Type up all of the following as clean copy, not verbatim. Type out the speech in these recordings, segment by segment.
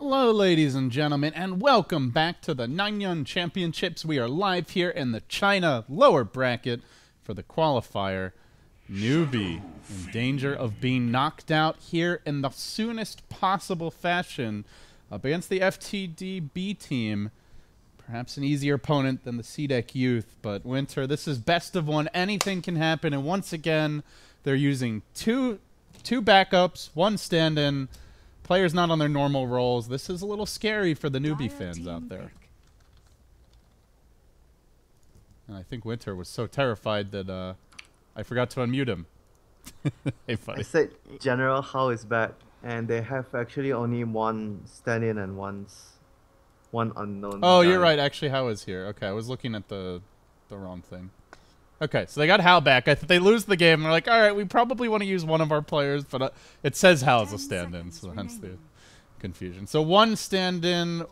Hello, ladies and gentlemen, and welcome back to the Nanyang Championships. We are live here in the China lower bracket for the qualifier. Newbee in danger of being knocked out here in the soonest possible fashion up against the FTD.B team. Perhaps an easier opponent than the CDEC Youth, but Winter, this is best of one. Anything can happen, and once again, they're using two backups, one stand-in. Players not on their normal roles. This is a little scary for the Newbee fans out there. And I think Winter was so terrified that I forgot to unmute him. Hey, buddy. I said General Hao is back, and they have actually only one stand-in and one unknown. Oh, guy. you're right. Actually, Hao is here. Okay, I was looking at the wrong thing. Okay, so they got Hao back. They lose the game. They're like, all right, we probably want to use one of our players, but it says Hao as a stand-in, so hence the confusion. So one stand-in,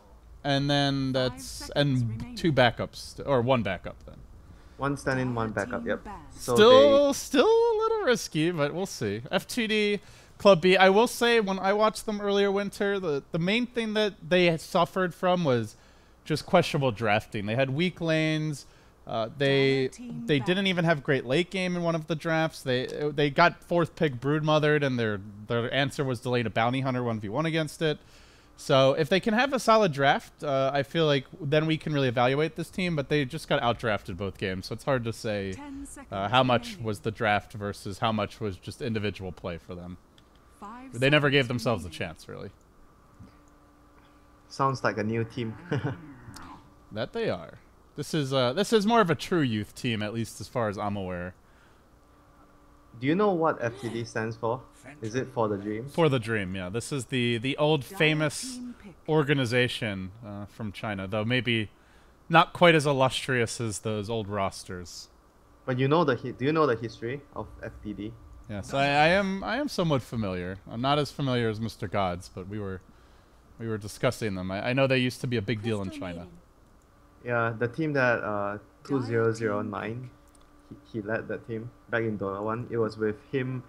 and then two backups, or one backup then. One stand-in, one backup. Yep. So still a little risky, but we'll see. FTD.B. I will say, when I watched them earlier, Winter, the main thing that they had suffered from was just questionable drafting. They had weak lanes. They didn't even have great late game in one of the drafts. They got fourth pick broodmothered, and their answer was to lane a bounty hunter 1v1 against it. So if they can have a solid draft, I feel like then we can really evaluate this team. But they just got outdrafted both games, so it's hard to say how much was the draft versus how much was just individual play for them. They never gave themselves a chance, really. Sounds like a new team. That they are. This is more of a true youth team, at least as far as I'm aware. Do you know what FTD stands for? Is it for the dream? For the dream, yeah. This is the old famous organization from China, though maybe not quite as illustrious as those old rosters. But you know do you know the history of FTD? Yes, I am somewhat familiar. I'm not as familiar as Mr. Gods, but we were discussing them. I know they used to be a big deal in China. Yeah, the team that 2009, he led that team back in Dota 1. It was with him.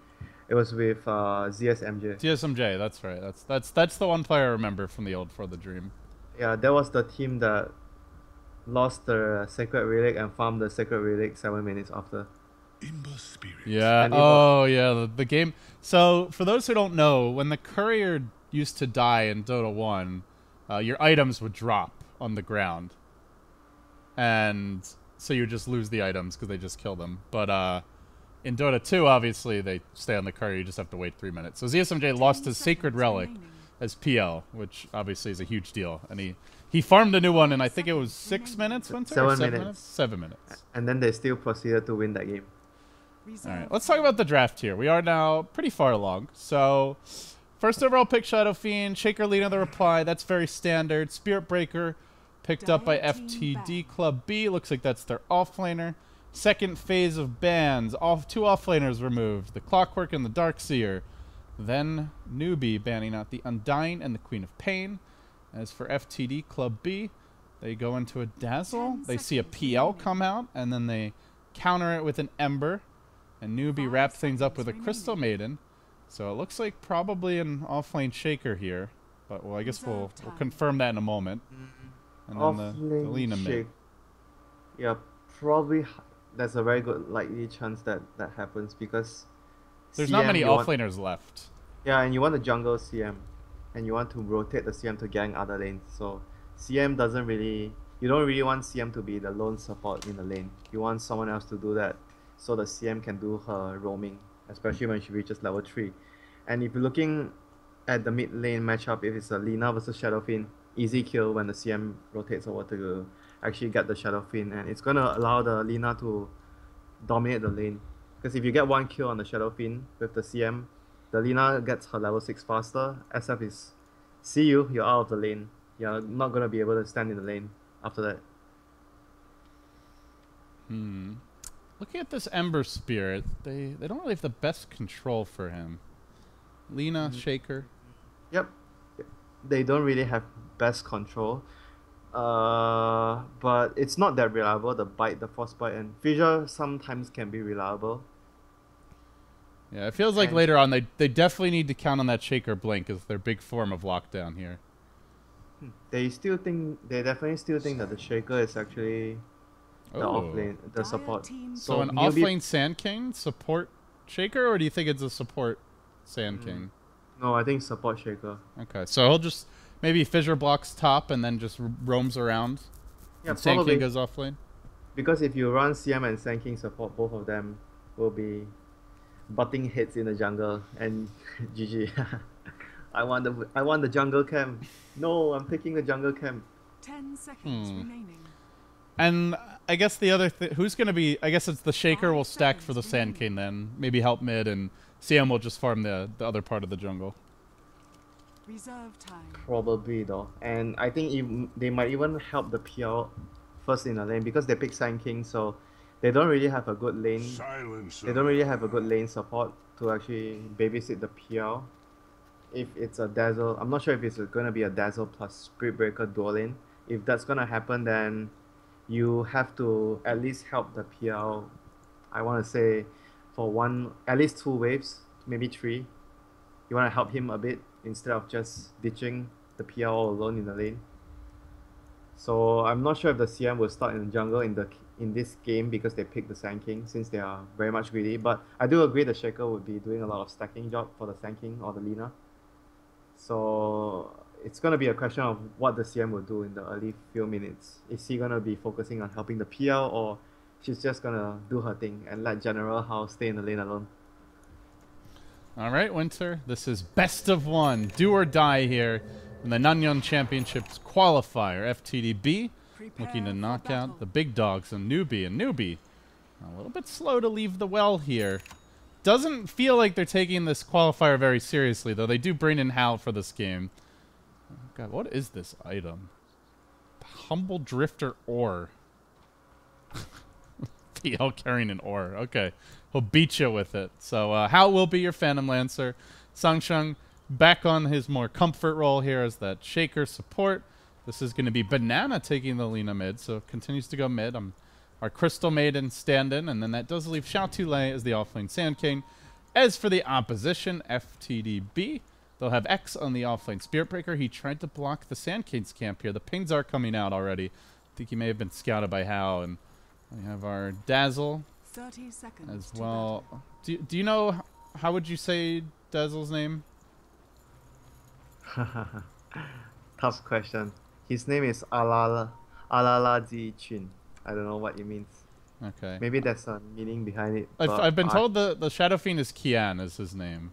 It was with ZSMJ. ZSMJ, that's right. That's the one player I remember from the old For the Dream. Yeah, that was the team that lost the Sacred Relic and farmed the Sacred Relic 7 minutes after. Yeah. Oh, yeah. The game. So for those who don't know, when the courier used to die in Dota 1, your items would drop on the ground. And so you just lose the items because they just kill them. But in Dota 2, obviously, they stay on the courier. You just have to wait 3 minutes. So ZSMJ lost his Sacred Relic as PL, which obviously is a huge deal. And he farmed a new one, and I think it was 6 minutes, Winter? 7 minutes. 7 minutes. And then they still proceeded to win that game. All right, let's talk about the draft here. We are now pretty far along. So first overall pick, Shadow Fiend. Shaker Lina, the reply. That's very standard. Spirit Breaker. Picked up by FTD.B. Looks like that's their offlaner. Second phase of bans. Two offlaners removed. The Clockwork and the Darkseer. Then Newbee banning out the Undying and the Queen of Pain. As for FTD.B, they go into a Dazzle. They see a PL come out, and then they counter it with an Ember. And Newbee wrap things up with a Crystal Maiden. So it looks like probably an offlane Shaker here. But well, I guess we'll confirm that in a moment. And then the Lina mid. Yeah, probably there's a very good likely chance that happens because there's not many offlaners left. Yeah, and you want to jungle CM, and you want to rotate the CM to gang other lanes. So CM doesn't really, you don't really want CM to be the lone support in the lane. You want someone else to do that, so the CM can do her roaming, especially when she reaches level 3. And if you're looking at the mid lane matchup, if it's a Lina versus Shadow Fiend, easy kill when the CM rotates over to actually get the Shadow Fiend, and it's going to allow the Lina to dominate the lane. Because if you get one kill on the Shadow Fiend with the CM, the Lina gets her level 6 faster. SF is, see you, you're out of the lane. You're not going to be able to stand in the lane after that. Looking at this Ember Spirit, they don't really have the best control for him. Lina, Shaker. Yep. They don't really have best control, but it's not that reliable. The bite, the frostbite, and Fissure sometimes can be reliable. Yeah, it feels like later on they definitely need to count on that Shaker Blink as their big form of lockdown here. They definitely still think that the Shaker is actually the off Oh. lane, the support. So an Newbee, offlane Sand King support Shaker, or do you think it's a support Sand King? no, I think support Shaker. Okay, so he'll just maybe fissure blocks top and then just roams around. Yeah, And Sand probably King goes offlane. because if you run CM and Sand King support, both of them will be butting heads in the jungle and GG. I want the jungle camp. No, I'm taking the jungle camp. 10 seconds remaining. And I guess the other who's going to be, I guess it's the Shaker will stack for the Sand King then. Maybe help mid, and CM will just farm the other part of the jungle. Reserve time. Probably though, and I think they might even help the PL first in the lane because they pick Sand King, so they don't really have a good lane. Silencer. They don't really have a good lane support to actually babysit the PL. If it's a Dazzle, I'm not sure if it's gonna be a Dazzle plus Spirit Breaker dual lane. If that's gonna happen, then you have to at least help the PL. I want to say for at least 2 waves, maybe 3. You want to help him a bit instead of just ditching the PL all alone in the lane. So I'm not sure if the CM will start in the jungle in this game because they picked the Sand King since they are very much greedy. But I do agree the Shaker would be doing a lot of stacking job for the Sand King or the Lina. So it's going to be a question of what the CM will do in the early few minutes. Is he going to be focusing on helping the PL, or she's just going to do her thing and let General House stay in the lane alone? All right, Winter. This is best of one. Do or die here in the Nanyang Championships qualifier. FTD.B looking to knock out the big dogs and Newbee. And Newbee a little bit slow to leave the well here. Doesn't feel like they're taking this qualifier very seriously, though. They do bring in Hal for this game. Oh, God, what is this item? Humble Drifter Ore. PL carrying an ore. Okay. He'll beat you with it. So Hal will be your Phantom Lancer. Sangsheng back on his more comfort role here as that Shaker support. This is going to be Banana taking the Lina mid, so continues to go mid. Our Crystal Maiden stand-in, and then that does leave Xiao Tulei as the offlane Sand King. As for the opposition, FTD.B, they'll have X on the offlane Spirit Breaker. He tried to block the Sand King's camp here. The pings are coming out already. I think he may have been scouted by Hao, and we have our Dazzle 30 seconds as well. Do you know, how would you say Dazzle's name? Tough question. His name is Alala Ji Chin. I don't know what it means. Okay. Maybe there's a meaning behind it. I've been told the Shadow Fiend is Kian is his name.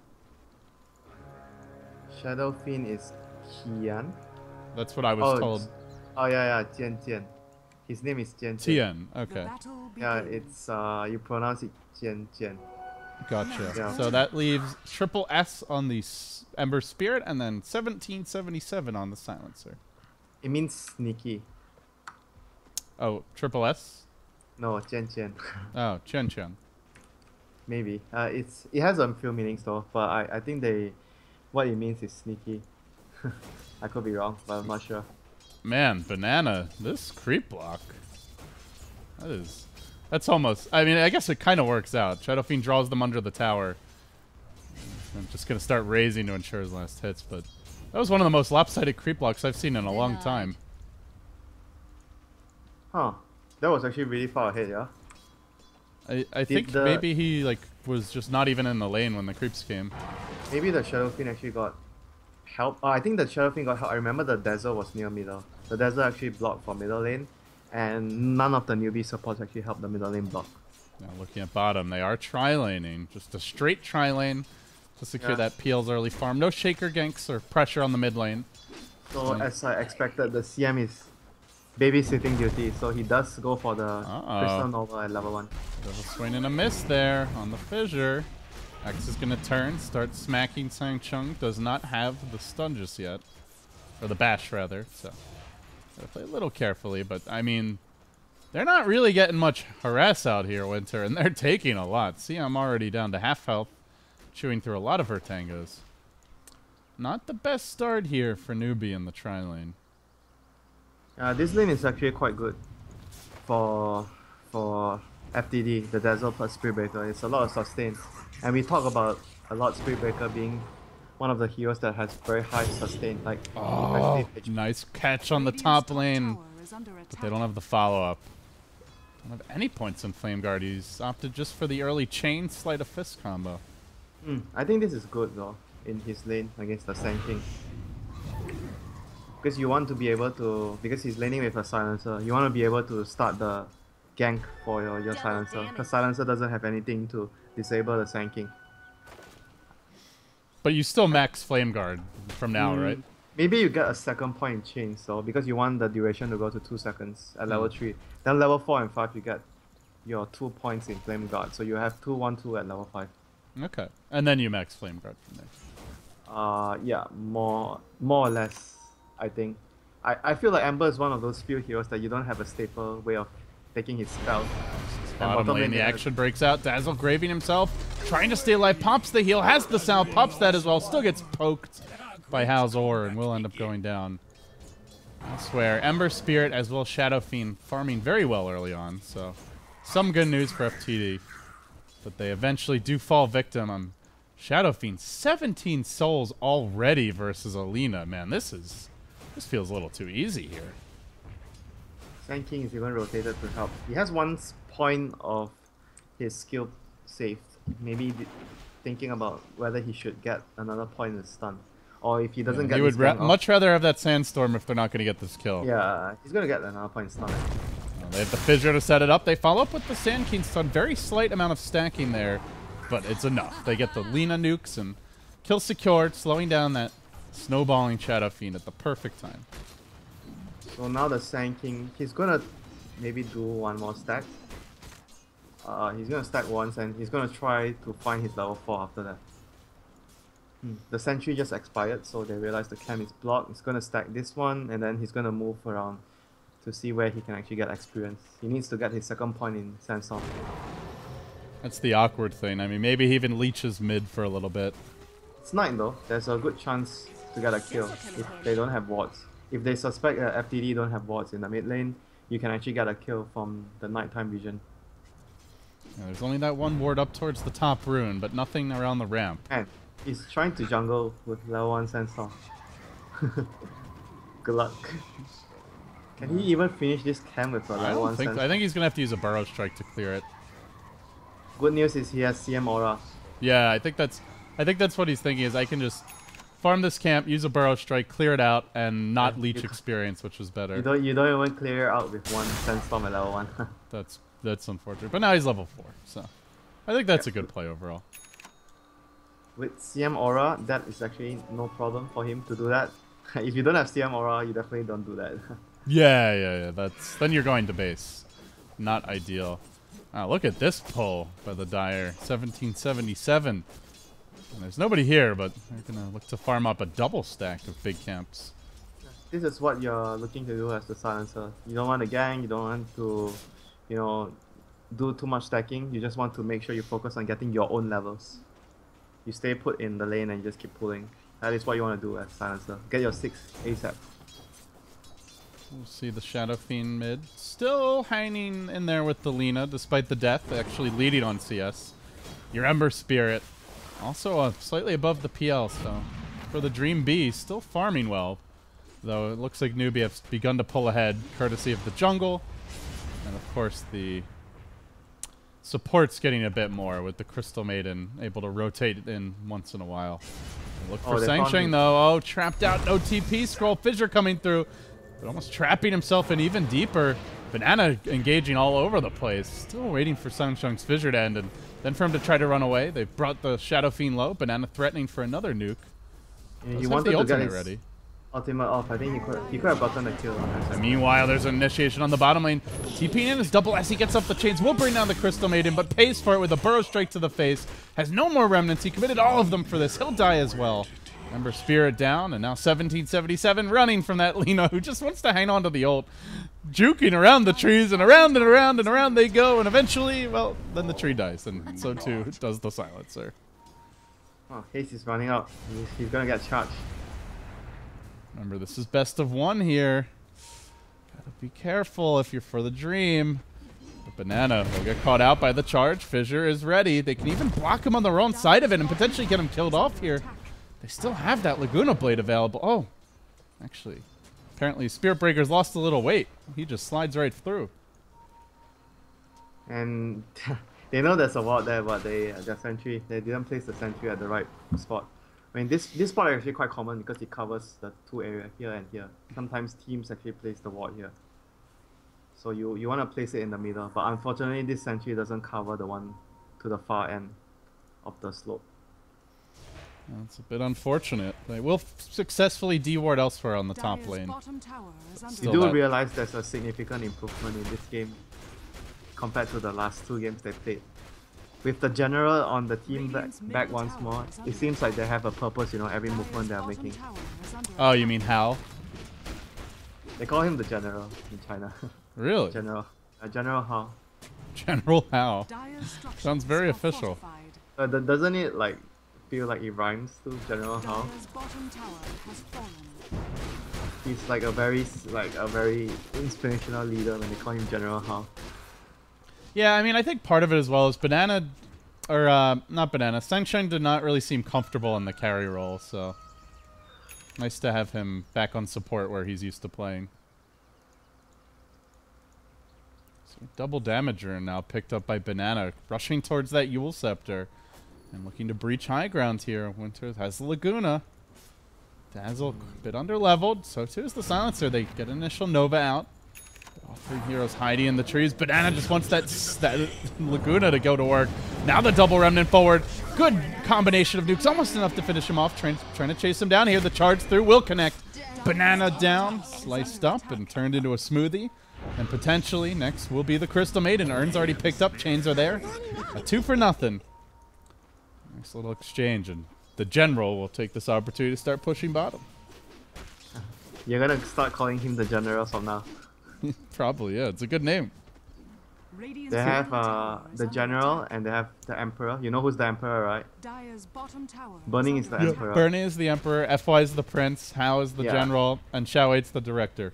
Shadow Fiend is Kian. That's what I was told. Oh yeah, Jian Jian. His name is Jian Jian. Tian. Okay. Yeah, it's you pronounce it Jian Jian. Gotcha. Yeah. So that leaves triple S on the Ember Spirit and then 1777 on the Silencer. It means sneaky. Oh, triple S? No, Jian Jian. Oh, Chen Chen. Maybe. It has a few meanings though, but I think what it means is sneaky. I could be wrong, but I'm not sure. Man, Banana, this creep block. That's almost, I mean, I guess it kind of works out. Shadow Fiend draws them under the tower. I'm just going to start raising to ensure his last hits, but that was one of the most lopsided creep blocks I've seen in a long time. Huh. That was actually really far ahead, yeah? I think maybe he was just not even in the lane when the creeps came. Maybe the Shadow Fiend actually got help. I think the Shadow Fiend got help. I remember the Dazzle was near middle. The Dazzle actually blocked for middle lane, and none of the newbie supports actually helped the middle lane block. Now looking at bottom, they are tri-laning. Just a straight tri-lane to secure that PL's early farm. No Shaker ganks or pressure on the mid lane. So as I expected, the CM is babysitting duty, so he does go for the Crystal Nova at level 1. There's a swing and a miss there on the fissure. X is going to turn, start smacking Sangcheng. Does not have the stun just yet. Or the bash, rather. So, gotta play a little carefully, but I mean, they're not really getting much harass out here, Winter, and they're taking a lot. See, I'm already down to half health, chewing through a lot of her tangos. Not the best start here for Newbee in the tri-lane. This lane is actually quite good for FTD, the Dazzle plus Spirit Breaker. It's a lot of sustain. And we talk about a lot Spirit Breaker being one of the heroes that has very high sustain. Like, Oh, nice catch on the top lane. Tower is under But attack. they don't have the follow-up. Don't have any points in Flame Guard. He's opted just for the early chain sleight of fist combo. I think this is good though in his lane against the Sand King. Because you want to be able to, because he's laning with a silencer, you want to be able to start the gank for your silencer. Because silencer doesn't have anything to disable the Sand King. But you still max Flame Guard from now, right? Maybe you get a second point in chain, so because you want the duration to go to 2 seconds at level 3. Then level 4 and 5 you get your 2 points in Flame Guard. So you have 2, 1, 2 at level 5. Okay. And then you max Flame Guard from there. Yeah, more or less. I think. I feel like Ember is one of those few heroes that you don't have a staple way of taking his spell. Bottom lane, the action breaks out. Dazzle graving himself, trying to stay alive. Pops the heal, has the sound, pops that as well. Still gets poked by Hal's Ore and will end up going down. I swear, Ember Spirit as well as Shadow Fiend farming very well early on. So, some good news for FTD. But they eventually do fall victim on Shadow Fiend. 17 souls already versus Alina. Man, this feels a little too easy here. Sand King is even rotated to help. He has 1 point of his skill saved. Maybe thinking about whether he should get another point in stun. Or if he doesn't get he this would gank off, much rather have that Sandstorm if they're not going to get this kill. yeah, he's gonna get another point in stun. Well, they have the Fissure to set it up. They follow up with the Sand King stun. Very slight amount of stacking there, but it's enough. They get the Lina nukes and kill secured, slowing down that snowballing Shadow Fiend at the perfect time. So now the Sand King, he's gonna maybe do 1 more stack. He's gonna stack once and he's gonna try to find his level 4 after that. The sentry just expired, so they realize the camp is blocked. He's gonna stack this one and then he's gonna move around to see where he can actually get experience. He needs to get his second point in Sandstorm. That's the awkward thing. I mean, maybe he even leeches mid for a little bit. It's night though, there's a good chance to get a kill if they don't have wards. If they suspect that FTD don't have wards in the mid lane, you can actually get a kill from the nighttime vision. Yeah, there's only that one ward up towards the top rune, but nothing around the ramp. And he's trying to jungle with level 1 Sandstorm. Good luck. Can he even finish this camp with a level 1 Sandstorm? I think he's gonna have to use a Burrow Strike to clear it. Good news is he has CM Aura. Yeah, I think that's what he's thinking. Is I can just farm this camp, use a Burrow Strike, clear it out, and not leech experience, which was better. You don't even clear out with 1 Sandstorm at level 1. That's unfortunate. But now he's level 4, so I think that's a good play overall. With CM Aura, that is actually no problem for him to do that. If you don't have CM Aura, you definitely don't do that. Yeah. Then you're going to base. Not ideal. Wow, look at this pull by the Dire. 1777. And there's nobody here, but they're gonna look to farm up a double stack of big camps. This is what you're looking to do as the silencer. You don't want to gang, you don't want to, do too much stacking. You just want to make sure you focus on getting your own levels. You stay put in the lane and you just keep pulling. That is what you want to do as silencer. Get your 6 ASAP. We'll see the Shadow Fiend mid. Still hanging in there with the Lina, despite the death, actually leading on CS. Your Ember Spirit, also slightly above the PL, so for the Dream B, still farming well. Though it looks like Newbee has begun to pull ahead, courtesy of the jungle. And of course the support's getting a bit more with the Crystal Maiden able to rotate in once in a while. Look for Sansheng though. Oh, trapped out, no TP scroll. Fissure coming through. But almost trapping himself in even deeper. Banana engaging all over the place. Still waiting for Sansheng's Fissure to end. And then for him to try to run away. They've brought the Shadow Fiend low. Banana threatening for another nuke. Yeah, he wanted to get his ready. Ultimate off. I think he could have gotten a kill. And meanwhile, there's an initiation on the bottom lane. TP in his double as he gets up the chains. Will bring down the Crystal Maiden, but pays for it with a Burrow Strike to the face. Has no more remnants. He committed all of them for this. He'll die as well. Ember Spirit down, and now 1777 running from that Lina, who just wants to hang on to the ult. Juking around the trees, and around and around and around they go, and eventually, well, then the tree dies, and so too does the Silencer. Oh, Haste is running out. He's gonna get charged. Remember, this is best of 1 here. Gotta be careful if you're for the Dream. But Banana will get caught out by the charge. Fissure is ready. They can even block him on their own side of it and potentially get him killed off here. They still have that Laguna Blade available. Oh, actually, apparently Spirit Breaker's lost a little weight. He just slides right through. And they know there's a ward there, but their sentry, they didn't place the sentry at the right spot. I mean, this spot is actually quite common because it covers the two areas here and here. Sometimes teams actually place the ward here. So you want to place it in the middle, but unfortunately this sentry doesn't cover the one to the far end of the slope. That's a bit unfortunate. They will successfully de-ward elsewhere on the top lane. You do realize there's a significant improvement in this game compared to the last two games they played. With the general on the team back once more, it seems like they have a purpose, you know, every movement they are making. Oh, you mean Hal? They call him the general in China. Really? General. General Hao. General Hal. Sounds very official. Doesn't it like feel like it rhymes to General Hao? He's like a very inspirational leader when they call him General Hao. Yeah, I mean, I think part of it as well is Banana, or not Banana, Sunshine did not really seem comfortable in the carry role, so nice to have him back on support where he's used to playing. So double damager now picked up by Banana, rushing towards that Yule Scepter and looking to breach high ground here. Winter has the Laguna. Dazzle a bit under-leveled, so too is the Silencer. They get initial Nova out. All three heroes hiding in the trees. Banana just wants that Laguna to go to work. Now the double remnant forward. Good combination of nukes. Almost enough to finish him off. Trying to chase him down here. The charge through will connect. Banana down. Sliced up and turned into a smoothie. And potentially next will be the Crystal Maiden. Urn's already picked up. Chains are there. A 2 for nothing. Nice little exchange. And the General will take this opportunity to start pushing bottom. You're gonna start calling him the General from now. Probably, yeah. It's a good name. They have the General and they have the Emperor. You know who's the Emperor, right? Burning is the Emperor. Burning is the Emperor, FY is the Prince, Hao is the General, and Xiao 8's the Director.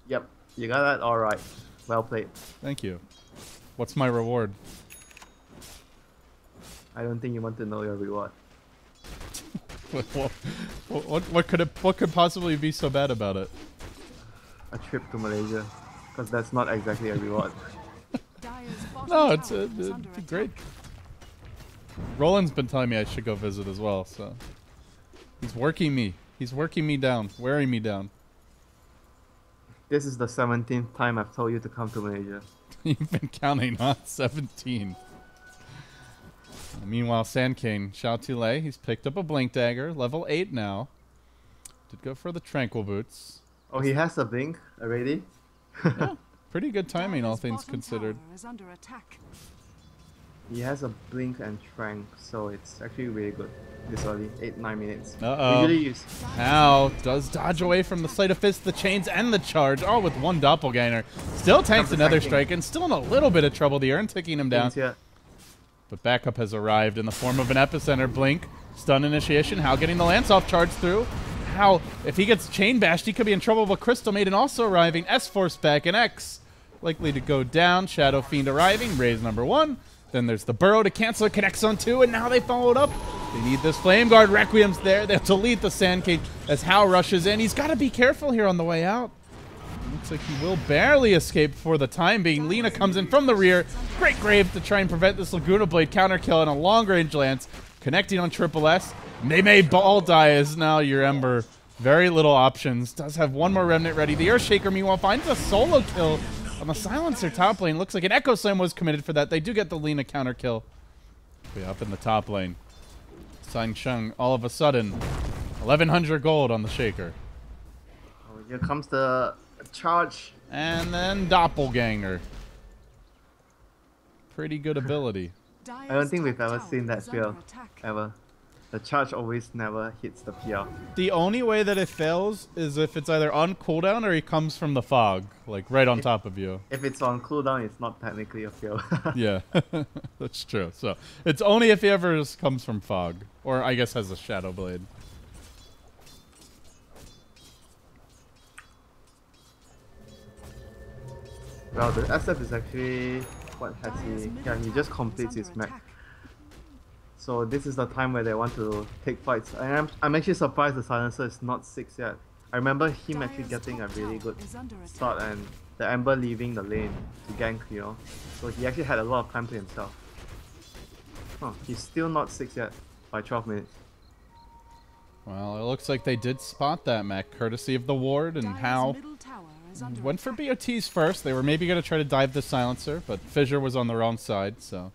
Yep, you got that all right. Well played. Thank you. What's my reward? I don't think you want to know your reward. What could possibly be so bad about it? A trip to Malaysia, because that's not exactly a reward. No, it's great. Roland's been telling me I should go visit as well, so he's working me. He's working me down, wearing me down. This is the 17th time I've told you to come to Malaysia. You've been counting, huh? 17. Meanwhile, Sandcane, Xiao Tulei, he's picked up a Blink Dagger, level 8 now. Did go for the Tranquil Boots. Oh, he has a blink already? Yeah, pretty good timing, all things considered. He has a blink and trank, so it's actually really good this early. 8-9 minutes. Uh-oh. How does dodge away from the Sleight of Fist, the chains, and the charge, all with one doppelganger. Still tanks another strike, and still in a little bit of trouble. The Urn taking him down. But backup has arrived in the form of an Epicenter Blink. Stun initiation. How getting the Lance off charge through. How, if he gets chain bashed, he could be in trouble with Crystal Maiden also arriving. S-Force back and X likely to go down. Shadow Fiend arriving. Raise number 1. Then there's the Burrow to cancel it. Connects on 2, and now they followed up. They need this Flame Guard. Requiem's there. They have to lead the Sand Cage as Hao rushes in. He's got to be careful here on the way out. Looks like he will barely escape for the time being. Lina comes in from the rear. Great grave to try and prevent this Laguna Blade counter kill and a long range lance. Connecting on Triple S. They may all die as now your Ember. Very little options. Does have one more remnant ready. The Earthshaker, meanwhile, finds a solo kill on the Silencer top lane. Looks like an Echo Slam was committed for that. They do get the Lina counter kill. Way up in the top lane. Sang Sheng, all of a sudden, 1,100 gold on the Shaker. Oh, here comes the charge. And then Doppelganger. Pretty good ability. I don't think we've ever seen that spell, ever. The charge always never hits the PR. The only way that it fails is if it's either on cooldown or he comes from the fog, like right on top of you. If it's on cooldown, it's not technically a fail. Yeah, that's true. So it's only if he ever just comes from fog, or I guess has a Shadow Blade. Well, the SF is actually... What has he... Yeah, he just completes his mech. So this is the time where they want to take fights. And I'm actually surprised the silencer is not 6 yet. I remember him actually getting a really good start and the Ember leaving the lane to gank, you know. So he actually had a lot of time to himself. Huh, he's still not 6 yet by 12 minutes. Well, it looks like they did spot that, Mac, courtesy of the ward and how went for BOTs first. They were maybe going to try to dive the silencer, but Fissure was on the wrong side, so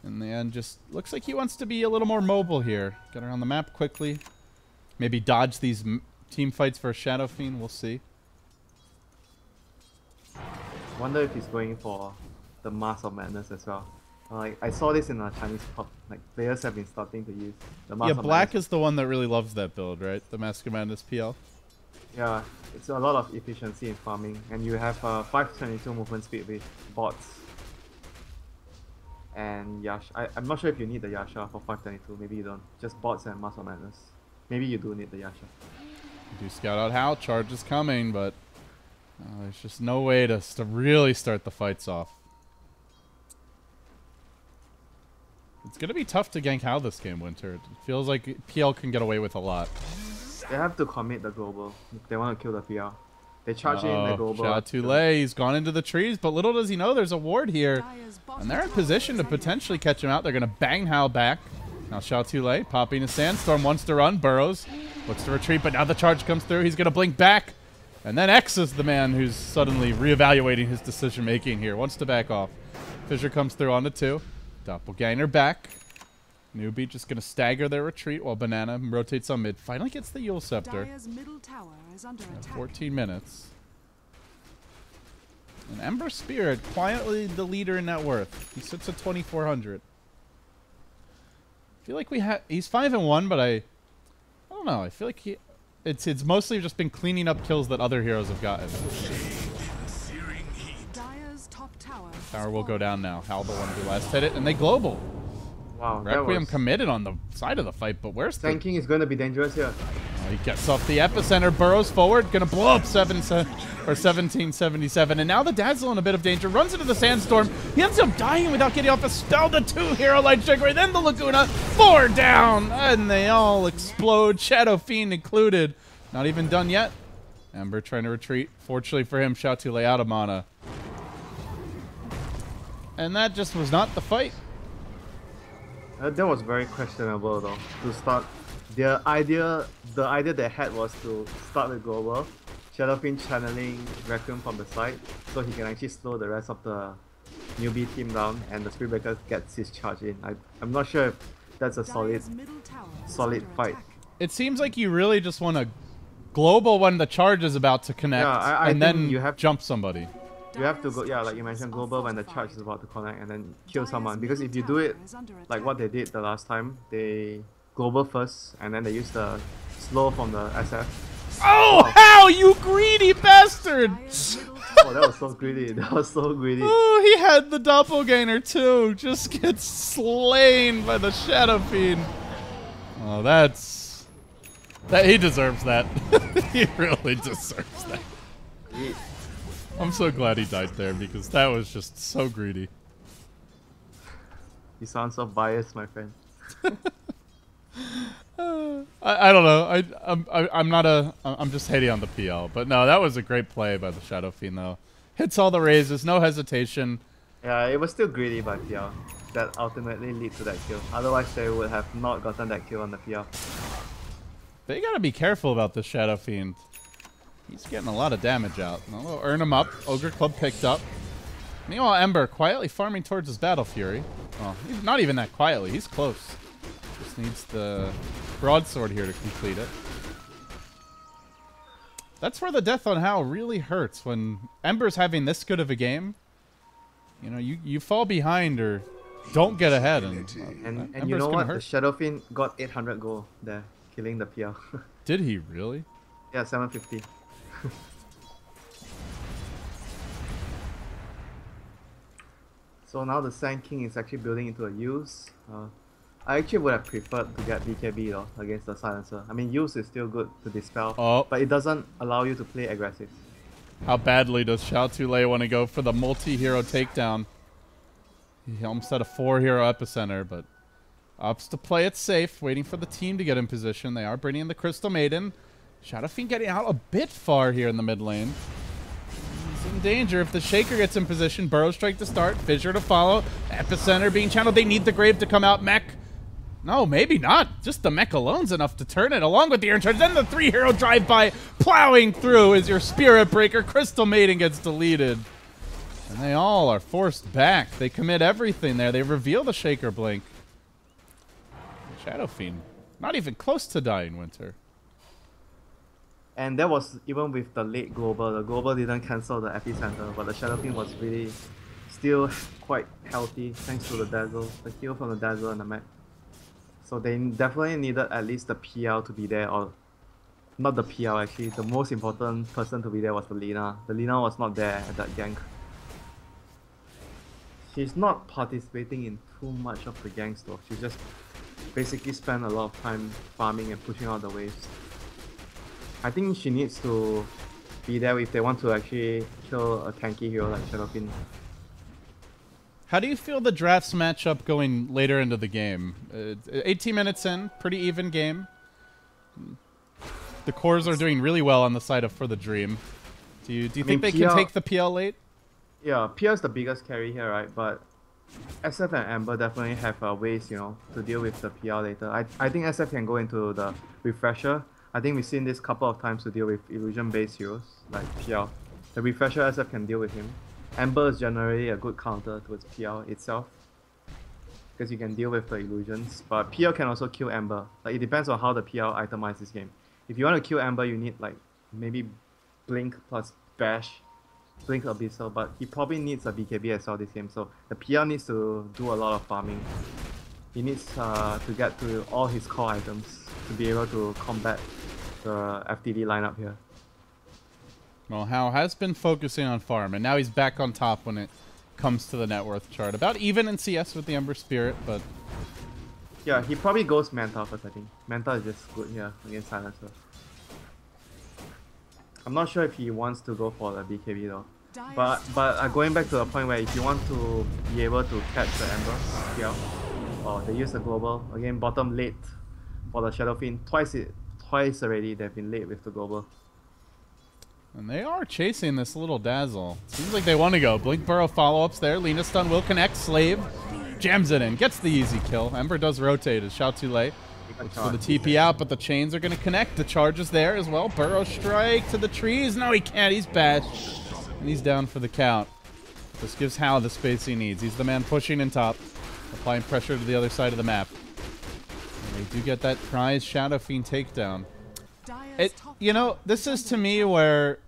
in the end, just looks like he wants to be a little more mobile here. Get around the map quickly. Maybe dodge these team fights for a Shadow Fiend. We'll see. Wonder if he's going for the Mask of Madness as well. Like I saw this in a Chinese pub. Like players have been starting to use the Mask of Black Madness. is the one that really loves that build, right? The Mask of Madness PL. Yeah, it's a lot of efficiency in farming, and you have 522 movement speed with bots. And Yash, I'm not sure if you need the Yasha for 522. Maybe you don't. Just bots and Mask of Madness. Maybe you do need the Yasha. You do scout out how charge is coming, but there's just no way to really start the fights off. It's going to be tough to gank Hao this game, Winter. It feels like PL can get away with a lot. They have to commit the global if they want to kill the PL. They charge in the global. Shout out to Lei. He's gone into the trees, but little does he know there's a ward here. And they're in position to potentially catch him out. They're going to bang Hao back. Now shout out to Lei. Popping a Sandstorm. Wants to run. Burrows. Looks to retreat, but now the charge comes through. He's going to blink back. And then X is the man who's suddenly reevaluating his decision making here. Wants to back off. Fissure comes through onto 2. Doppelganger back. Newbee just going to stagger their retreat while Banana rotates on mid. Finally gets the Yule Scepter. 14 minutes. And Ember Spirit, quietly the leader in net worth. He sits at 2,400. I feel like he's 5-1, but I don't know. I feel like it's mostly just been cleaning up kills that other heroes have gotten. Tower will go down now. Hal the one who last hit it, and they global. Wow, Requiem committed on the side of the fight, but where's the... Tanking is going to be dangerous here. Oh, he gets off the epicenter, burrows forward, gonna blow up 1777, and now the Dazzle in a bit of danger, runs into the Sandstorm. He ends up dying without getting off a spell. The 2 Hero Light Trickery, then the Laguna, 4 down, and they all explode, Shadow Fiend included. Not even done yet. Ember trying to retreat. Fortunately for him, shout to lay out of mana. And that just was not the fight. That was very questionable though. To start, the idea they had was to start with global, Shadow Fiend channeling Requiem from the side, so he can actually slow the rest of the Newbee team down, and the Spirit Breaker gets his charge in. I'm not sure if that's a solid fight. It seems like you really just want to global when the charge is about to connect, and then you jump somebody. You have to go, yeah, like you mentioned, global when the charge is about to connect and then kill someone. Because if you do it like what they did the last time, they global first and then they use the slow from the SF. Oh, how you greedy bastard! Oh, that was so greedy. That was so greedy. Oh, he had the doppelganger too. Just gets slain by the Shadow Fiend. Oh, that he deserves that. He really deserves that. I'm so glad he died there because that was just so greedy. You sound so biased, my friend. I don't know. I'm just hating on the PL, but no, that was a great play by the Shadow Fiend though. Hits all the raises, no hesitation. Yeah, it was still greedy by PL. That ultimately lead to that kill. Otherwise, they would have not gotten that kill on the PL. They gotta be careful about the Shadow Fiend. He's getting a lot of damage out. We'll earn him up. Ogre Club picked up. Meanwhile, Ember quietly farming towards his Battle Fury. Well, he's not even that quietly. He's close. Just needs the broadsword here to complete it. That's where the death on Hao really hurts. When Ember's having this good of a game, you know, you fall behind or don't get ahead. And you know what? The Shadow Fiend got 800 gold there, killing the PL. Did he really? Yeah, 750. So now the Sand King is actually building into a use. I actually would have preferred to get BKB though against the Silencer. I mean, use is still good to dispel, but it doesn't allow you to play aggressive. How badly does Xiao Tulei want to go for the multi-hero takedown? He almost had a 4-hero epicenter, but Opts to play it safe, waiting for the team to get in position. They are bringing in the Crystal Maiden. Shadow Fiend getting out a bit far here in the mid lane. He's in danger if the Shaker gets in position. Burrow Strike to start, Fissure to follow. Epicenter being channeled. They need the Grave to come out. Mech. No, maybe not. Just the mech alone's enough to turn it, along with the Iron Charge. Then the 3-hero drive-by plowing through as your Spirit Breaker. Crystal Maiden gets deleted. And they all are forced back. They commit everything there. They reveal the Shaker Blink. Shadow Fiend, not even close to dying, Winter. And that was even with the late global. The global didn't cancel the epicenter, but the Shadow Fiend was really still quite healthy thanks to the dazzle, the heal from the dazzle and the mech. So they definitely needed at least the PL to be there, or not the PL actually. The most important person to be there was the Lina. The Lina was not there at that gank. She's not participating in too much of the ganks though. She just basically spent a lot of time farming and pushing out the waves. I think she needs to be there if they want to actually kill a tanky hero like Shadow Fiend. How do you feel the drafts match up going later into the game? 18 minutes in, pretty even game. The cores are doing really well on the side of For the Dream. Do you think they can take the PL late? Yeah, PL is the biggest carry here, right? But SF and Amber definitely have ways, you know, to deal with the PL later. I think SF can go into the Refresher. I think we've seen this couple of times to deal with illusion-based heroes like PL. The Refresher SF can deal with him. Amber is generally a good counter towards PL itself, because you can deal with the illusions. But PL can also kill Amber. Like, it depends on how the PL itemizes this game. If you want to kill Amber, you need like maybe Blink plus Bash, Blink Abyssal, but he probably needs a BKB as well this game. So the PL needs to do a lot of farming. He needs to get to all his core items to be able to combat the FTD lineup here. Well, Hao has been focusing on farm, and now he's back on top when it comes to the net worth chart. About even in CS with the Ember Spirit, but... Yeah, he probably goes Manta first, I think. Manta is just good here against Silencer. I'm not sure if he wants to go for the BKB though. But going back to the point where if you want to be able to catch the Ember, yeah, or they use the global, again bottom late for the Shadow Fiend. Twice already they've been late with the global. And they are chasing this little dazzle. Seems like they want to go. Blink Burrow follow-ups there. Lina Stun will connect. Slave jams it in. Gets the easy kill. Ember does rotate. It's Xiao too late. Looks for the TP out, but the chains are going to connect. The charge is there as well. Burrow strike to the trees. No, he can't. He's bashed. And he's down for the count. This gives Hao the space he needs. He's the man pushing in top. Applying pressure to the other side of the map. And they do get that prize Shadow Fiend takedown. You know, this is to me where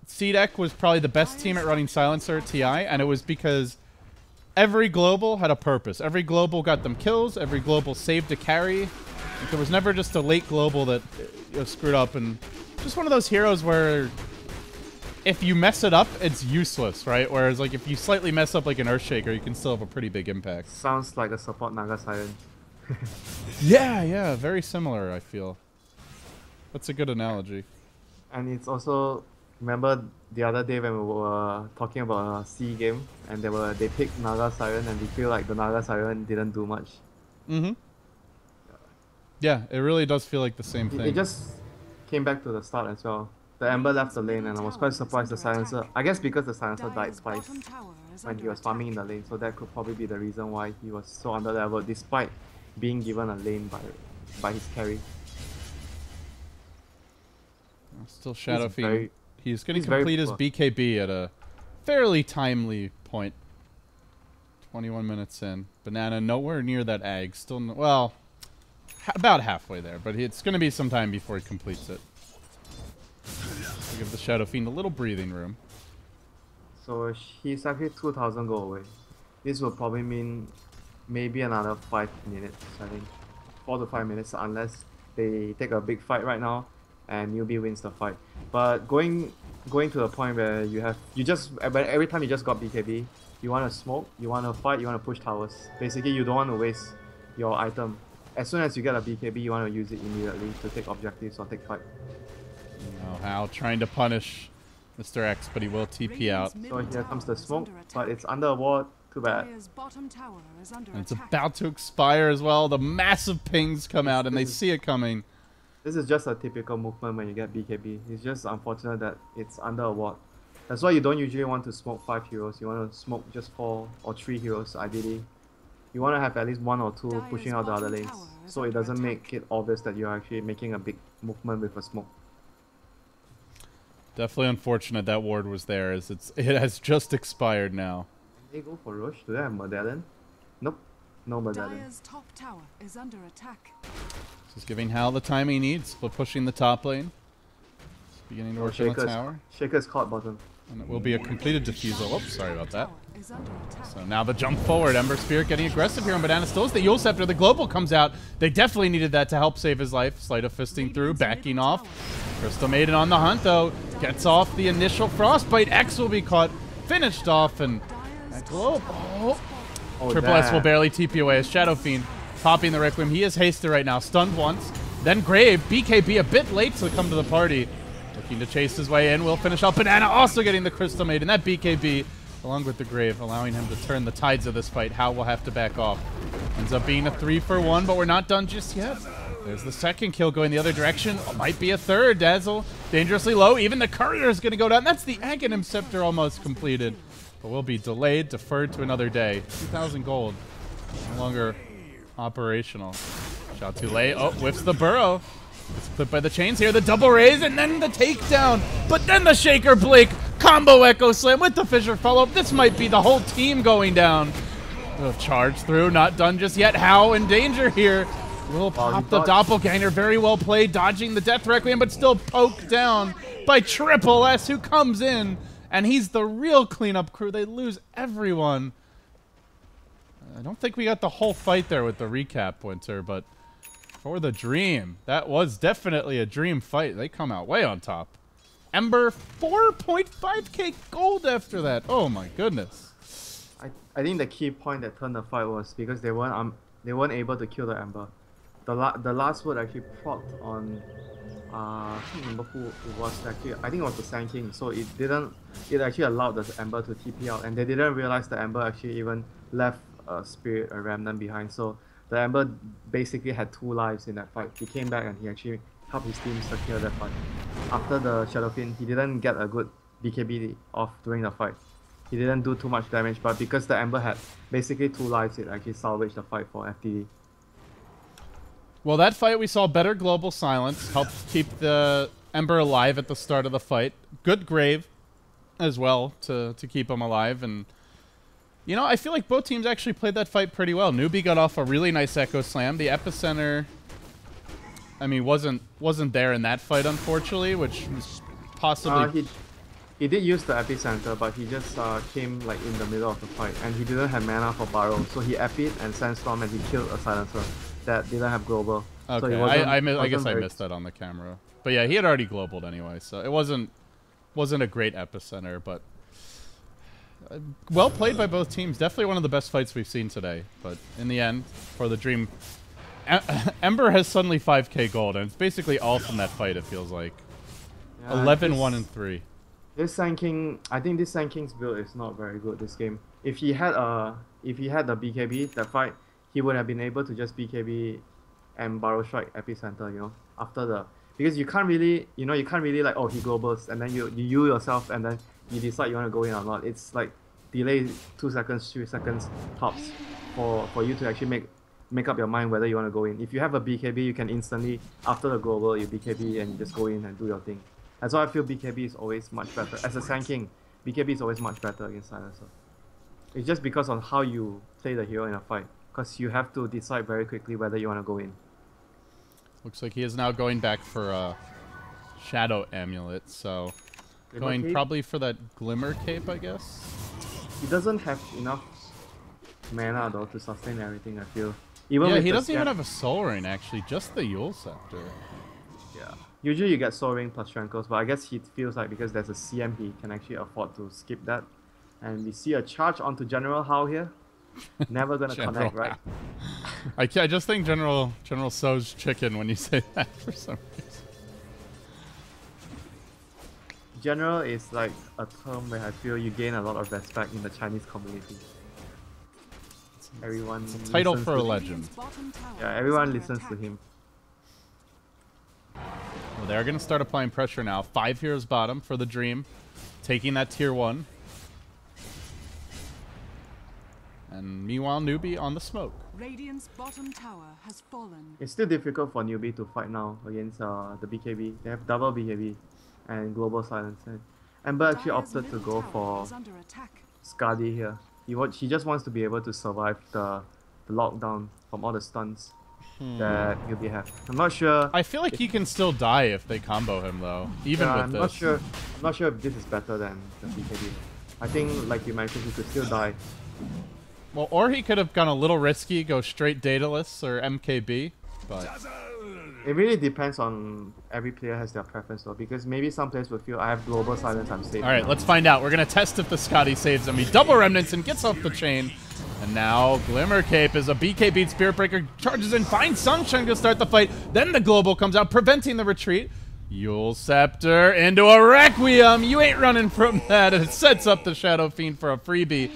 CDEC was probably the best team at running Silencer at TI, and it was because every global had a purpose. Every global got them kills. Every global saved a carry. Like, there was never just a late global that screwed up, and just one of those heroes where if you mess it up, it's useless, right? Whereas like if you slightly mess up like an Earthshaker, you can still have a pretty big impact. Sounds like a support Naga Siren. Yeah, very similar, I feel. That's a good analogy. And it's also, remember the other day when we were talking about a C game, and they picked Naga Siren, and we feel like the Naga Siren didn't do much. Mm-hmm. Yeah, it really does feel like the same thing. It just came back to the start as well. The Ember left the lane, and I was quite surprised the Silencer. I guess because the Silencer died twice when he was farming in the lane, so that could probably be the reason why he was so under-leveled despite being given a lane by his carry. Still Shadow Fiend. He's going to complete his BKB at a fairly timely point. 21 minutes in. Banana nowhere near that Ag. Still, well, about halfway there, but it's going to be some time before he completes it. Give the Shadow Fiend a little breathing room. So he's actually 2,000 gold away. This will probably mean maybe another 5 minutes, I think. 4 to 5 minutes, unless they take a big fight right now and Newbee wins the fight. But going to the point where every time you just got BKB, you want to smoke, you want to fight, you want to push towers. Basically, you don't want to waste your item. As soon as you get a BKB, you want to use it immediately to take objectives or take fight. Oh, Hao trying to punish Mr. X, but he will TP out. So here comes the smoke, but it's under a ward. Too bad. Dire's bottom tower is under And it's attack. about to expire as well. The massive pings come out, and they This is- see it coming. This is just a typical movement when you get BKB. It's just unfortunate that it's under a ward. That's why you don't usually want to smoke 5 heroes. You want to smoke just 4 or 3 heroes ideally. You want to have at least 1 or 2 Dire's pushing out the other bottom lanes, tower is so it under doesn't attack. make it obvious that you're actually making a big movement with a smoke. Definitely unfortunate that ward was there, as it has just expired now. They go for Roche. Do they have Medallion? Nope. No Medallion. Dire's top tower is under attack. Just giving Hal the time he needs, but pushing the top lane. It's beginning to work on the tower. Shaker's caught bottom. And it will be a completed defusal. Oops, sorry about that. Tower is under attack. So now the jump forward. Ember Spirit getting aggressive here on Banana Stills. The Yule Scepter, the Global comes out. They definitely needed that to help save his life. Sleight of fisting through, backing off. Crystal Maiden on the hunt, though. Gets off the initial Frostbite. X will be caught, finished off, and that Globe. Oh. Oh, Triple S will damn. barely TP away as Shadow Fiend popping the Requiem. He is hasted right now. Stunned once. Then Grave. BKB a bit late to come to the party. Looking to chase his way in. Will finish up. Banana also getting the Crystal Maiden. That BKB, along with the Grave, allowing him to turn the tides of this fight. How will have to back off. Ends up being a 3-for-1, but we're not done just yet. There's the second kill going the other direction. Might be a third. Dazzle dangerously low. Even the Courier is going to go down. That's the Aghanim Scepter almost completed. But will be delayed, deferred to another day. 2,000 gold. No longer operational. Shot too late. Oh, whiffs the burrow. It's clipped by the chains here. The double raise and then the takedown. But then the Shaker Blink. Combo Echo Slam with the Fissure follow-up. This might be the whole team going down. Will charge through. Not done just yet. How in danger here. Will pop the Doppelganger. Very well played. Dodging the Death Requiem, but still poked down by Triple S, who comes in. And he's the real cleanup crew. They lose everyone. I don't think we got the whole fight there with the recap, Winter, but for the Dream, that was definitely a Dream fight. They come out way on top. Ember, 4.5k gold after that. Oh my goodness. I think the key point that turned the fight was because they weren't able to kill the Ember. The last word actually procced on I can't remember who it was actually. I think it was the Sand King. So it actually allowed the Ember to TP out, and they didn't realize the Ember actually even left a Spirit, a Remnant behind. So the Ember basically had 2 lives in that fight. He came back and he actually helped his team secure that fight. After the Shadow Fiend, he didn't get a good BKB off during the fight. He didn't do too much damage, but because the Ember had basically 2 lives, it actually salvaged the fight for FTD. Well, that fight we saw better global silence, helped keep the Ember alive at the start of the fight. Good Grave as well to keep him alive. And, you know, I feel like both teams actually played that fight pretty well. Newbee got off a really nice Echo Slam. The Epicenter, I mean, wasn't there in that fight, unfortunately, which was possibly... He did use the Epicenter, but he just came like in the middle of the fight, and he didn't have mana for Barrow, so he Epied and Sandstorm, and he killed a Silencer that didn't have global. Okay, so I guess I missed that on the camera. But yeah, he had already globaled anyway, so it wasn't a great Epicenter, but well played by both teams. Definitely one of the best fights we've seen today. But in the end, for the Dream, Ember has suddenly 5k gold, and it's basically all from that fight, it feels like. Yeah, 11, 1, and 3. This Sand King, I think this Sand King's build is not very good this game. If he had the BKB, that fight, he would have been able to just BKB and Barrow Strike Epicenter, you know, after the... Because you can't really like, oh, he globals, and then you yourself, and then you decide you want to go in or not. It's like delay 2 seconds, 3 seconds tops for you to actually make up your mind whether you want to go in. If you have a BKB, you can instantly, after the global, you BKB and you just go in and do your thing. That's why I feel BKB is always much better. As a Sand King, BKB is always much better against Silencer. It's just because on how you play the hero in a fight. Because you have to decide very quickly whether you want to go in. Looks like he is now going back for a Shadow Amulet, so going Cape? probably for that Glimmer Cape, I guess. He doesn't have enough mana though to sustain everything, I feel. Even Yeah, with he the doesn't even scam- have a Soul Ring, actually, just the Yule Scepter. Yeah. Usually you get Soul Ring plus Strankles, but I guess he feels like because there's a CM, he can actually afford to skip that. And we see a charge onto General Hao here. Never gonna connect, right? I just think General So's chicken when you say that for some reason. General is like a term where I feel you gain a lot of respect in the Chinese community. Everyone. Title listens for a to- legend. Yeah, everyone listens to him. Well, they're going to start applying pressure now. 5 heroes bottom for the Dream. Taking that tier 1. And meanwhile, Newbee on the smoke. Radiant's bottom tower has fallen. It's still difficult for Newbee to fight now against the BKB. They have double BKB and global silence. And Ember actually Dire's opted to middle go tower for is under attack. Skadi here. He just wants to be able to survive the lockdown from all the stuns that Newbee have. I'm not sure. I feel like he can still die if they combo him, though. Even with I'm this. not sure. I'm not sure if this is better than the BKB. I think, like you mentioned, he could still die. Well, or he could have gone a little risky, go straight Daedalus or MKB. But It really depends on every player has their preference though, because maybe some players will feel I have global silence, I'm safe. all right, let's find out. We're gonna test if the Scotty saves him. He double remnants and gets off the chain. And now Glimmer Cape is a BKB Spirit Breaker charges in, finds Sunshine to start the fight. Then the global comes out, preventing the retreat. Yule Scepter into a Requiem. You ain't running from that. It sets up the Shadow Fiend for a freebie.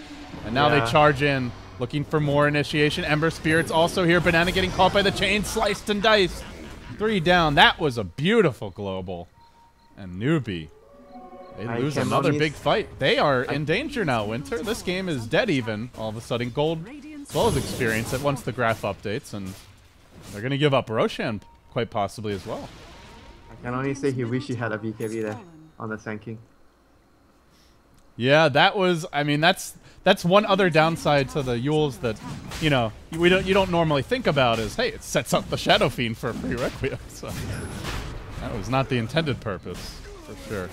And now they charge in, looking for more initiation. Ember Spirit's also here. Banana getting caught by the chain, sliced and diced. 3 down. That was a beautiful global. And Newbee, they lose another big fight. They are in danger now, Winter. This game is dead even. All of a sudden, Gold as well as experience it once the graph updates. And they're going to give up Roshan quite possibly as well. I can only say he wished he had a BKB there on the Sand King. Yeah, that was. I mean, that's one other downside to the Yules that, you know, you don't normally think about is, hey, it sets up the Shadow Fiend for a free Requiem. So that was not the intended purpose, for sure.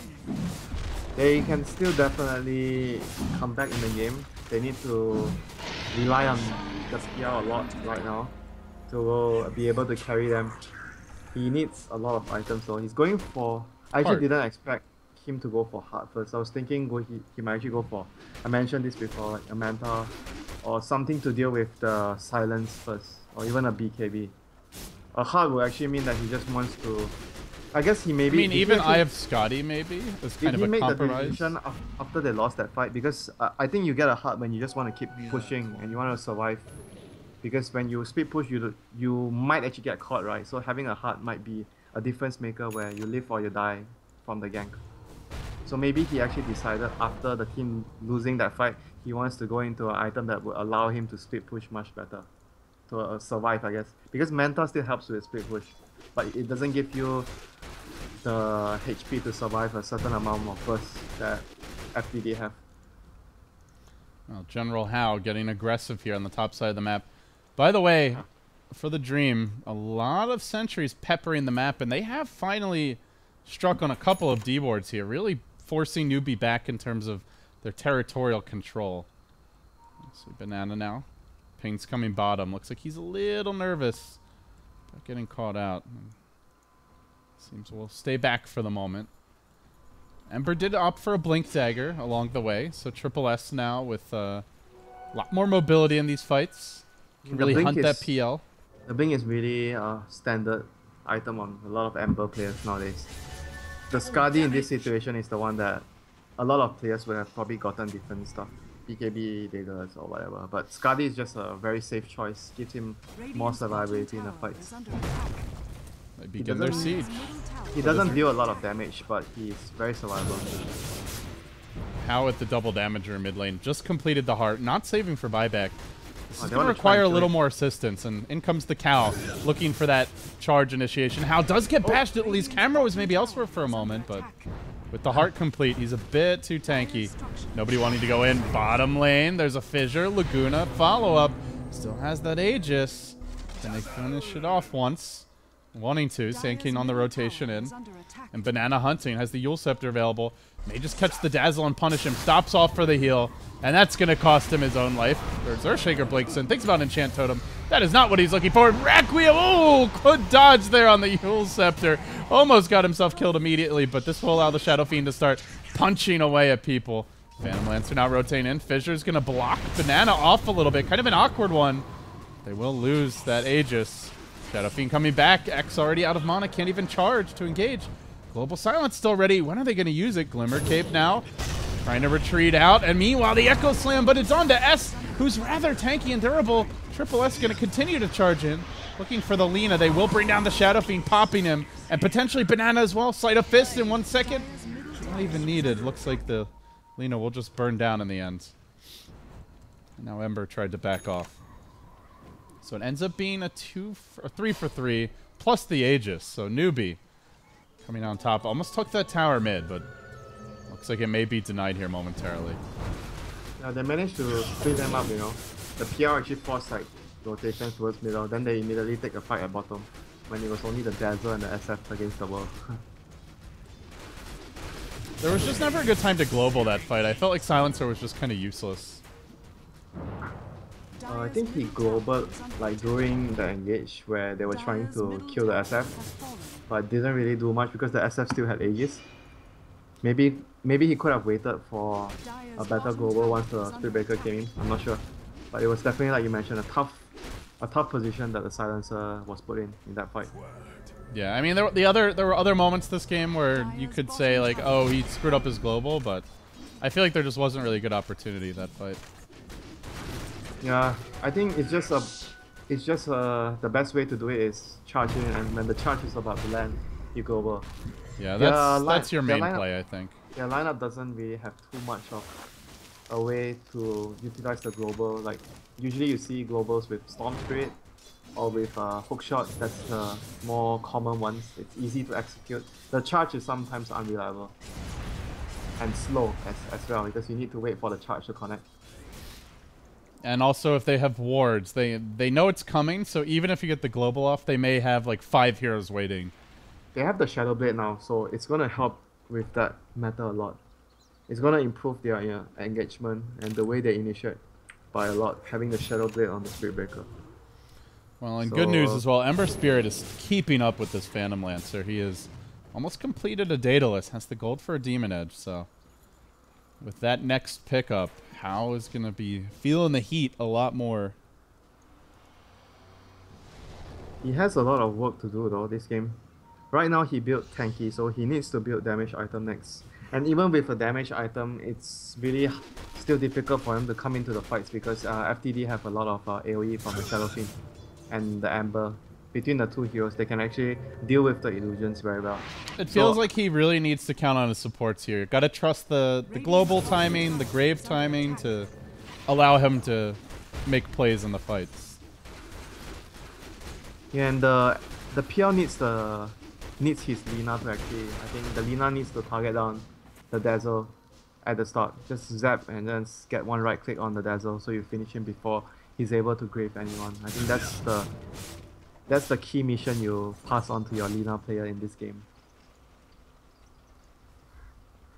They can still definitely come back in the game. They need to rely on the PL a lot right now to be able to carry them. He needs a lot of items, so he's going for. I actually didn't expect him to go for hard first. I was thinking he might actually go for. I mentioned this before, like a Manta or something to deal with the silence first, or even a BKB. A hard will actually mean that he just wants to. I guess he maybe. I mean, even I have Scotty maybe is kind of a made compromise. the decision after they lost that fight, because I think you get a hard when you just want to keep pushing and you want to survive. Because when you speed push, you might actually get caught, right? So having a hard might be a difference maker where you live or you die from the gank. So maybe he actually decided after the team losing that fight, he wants to go into an item that would allow him to speed push much better. To survive, I guess. Because Manta still helps with speed push, but it doesn't give you the HP to survive a certain amount of bursts that FTD have. Well, General Howe getting aggressive here on the top side of the map. By the way, for the Dream, a lot of sentries peppering the map, and they have finally struck on a couple of D-boards here, really forcing Newbee back in terms of their territorial control. So Banana now. Ping's coming bottom. Looks like he's a little nervous about getting caught out. Seems we'll stay back for the moment. Ember did opt for a Blink Dagger along the way, so Triple S now with a lot more mobility in these fights. Can really hunt that PL. The Blink is really a standard item on a lot of Ember players nowadays. The Skadi in this situation is the one that a lot of players would have probably gotten different stuff. BKB, Daedalus or whatever. But Skadi is just a very safe choice. Gives him more survivability in the fights. They begin their siege. He doesn't deal a lot of damage, but he's very survivable. How with the double damager mid lane. Just completed the heart. Not saving for buyback. This is going to to require a little more assistance, and in comes the cow, looking for that charge initiation. How does get bashed, at least camera was maybe elsewhere for a moment, but with the heart complete, he's a bit too tanky. Nobody wanting to go in. Bottom lane, there's a fissure. Laguna, follow-up. Still has that Aegis. Can they finish it off once? Wanting to. Sand King on the rotation in. And Banana hunting, has the Yule Scepter available. May just catch the Dazzle and punish him. Stops off for the heal. And that's going to cost him his own life. There's Earthshaker blinks in. Thinks about Enchant Totem. That is not what he's looking for. Requiem! Oh, good dodge there on the Yule Scepter. Almost got himself killed immediately, but this will allow the Shadow Fiend to start punching away at people. Phantom Lancer now rotating in. Fissure's going to block Banana off a little bit. Kind of an awkward one. They will lose that Aegis. Shadow Fiend coming back. X already out of mana. Can't even charge to engage. Global Silence still ready. When are they going to use it? Glimmer Cape now. Trying to retreat out, and meanwhile the Echo Slam, but it's on to S, who's rather tanky and durable. Triple S going to continue to charge in, looking for the Lina. They will bring down the Shadow Fiend, popping him, and potentially Banana as well. Sleight of Fist in 1 second. Not even needed. Looks like the Lina will just burn down in the end. And now Ember tried to back off. So it ends up being a 3 for 3, plus the Aegis. So Newbee coming on top. Almost took that tower mid, but looks like it may be denied here momentarily. Yeah, they managed to split them up, you know. The PR actually forced like rotation towards middle, then they immediately take a fight at bottom when it was only the Dazzle and the SF against the world. There was just never a good time to global that fight. I felt like Silencer was just kind of useless. I think he global like during the engage where they were trying to kill the SF, but didn't really do much because the SF still had Aegis. Maybe he could have waited for a better global once the Spirit Breaker came in. I'm not sure, but it was definitely, like you mentioned, a tough position that the Silencer was put in that fight. Yeah, I mean there were other moments this game where you could say like, oh, he screwed up his global, but I feel like there just wasn't really a good opportunity that fight. Yeah, I think it's just the best way to do it is charge in, and when the charge is about to land, you go over. Yeah, that's your main play, I think. Their lineup doesn't really have too much of a way to utilize the global. Like usually you see globals with Storm Spirit or with Hookshot. That's the more common ones. It's easy to execute. The charge is sometimes unreliable and slow as well because you need to wait for the charge to connect. And also, if they have wards, they know it's coming, so even if you get the global off, they may have like 5 heroes waiting. They have the Shadow Blade now, so it's gonna help with that matter a lot. It's gonna improve their engagement and the way they initiate by a lot, having the Shadow Blade on the Spirit Breaker. Well, and good news as well, Ember Spirit is keeping up with this Phantom Lancer. He has almost completed a Daedalus, has the gold for a Demon Edge, so with that next pickup, How is going to be feeling the heat a lot more. He has a lot of work to do though, this game. Right now he built tanky, so he needs to build damage item next. And even with a damage item, it's really still difficult for him to come into the fights because FTD have a lot of AoE from the Shadow Fiend and the Amber. Between the two heroes, they can actually deal with the illusions very well. It feels like he really needs to count on his supports here. Gotta trust the global timing, the grave timing to allow him to make plays in the fights. Yeah, and the PL needs his Lina to actually, I think the Lina needs to target down the Dazzle at the start. Just zap and then get one right click on the Dazzle so you finish him before he's able to grave anyone. I think that's the key mission you pass on to your Lina player in this game.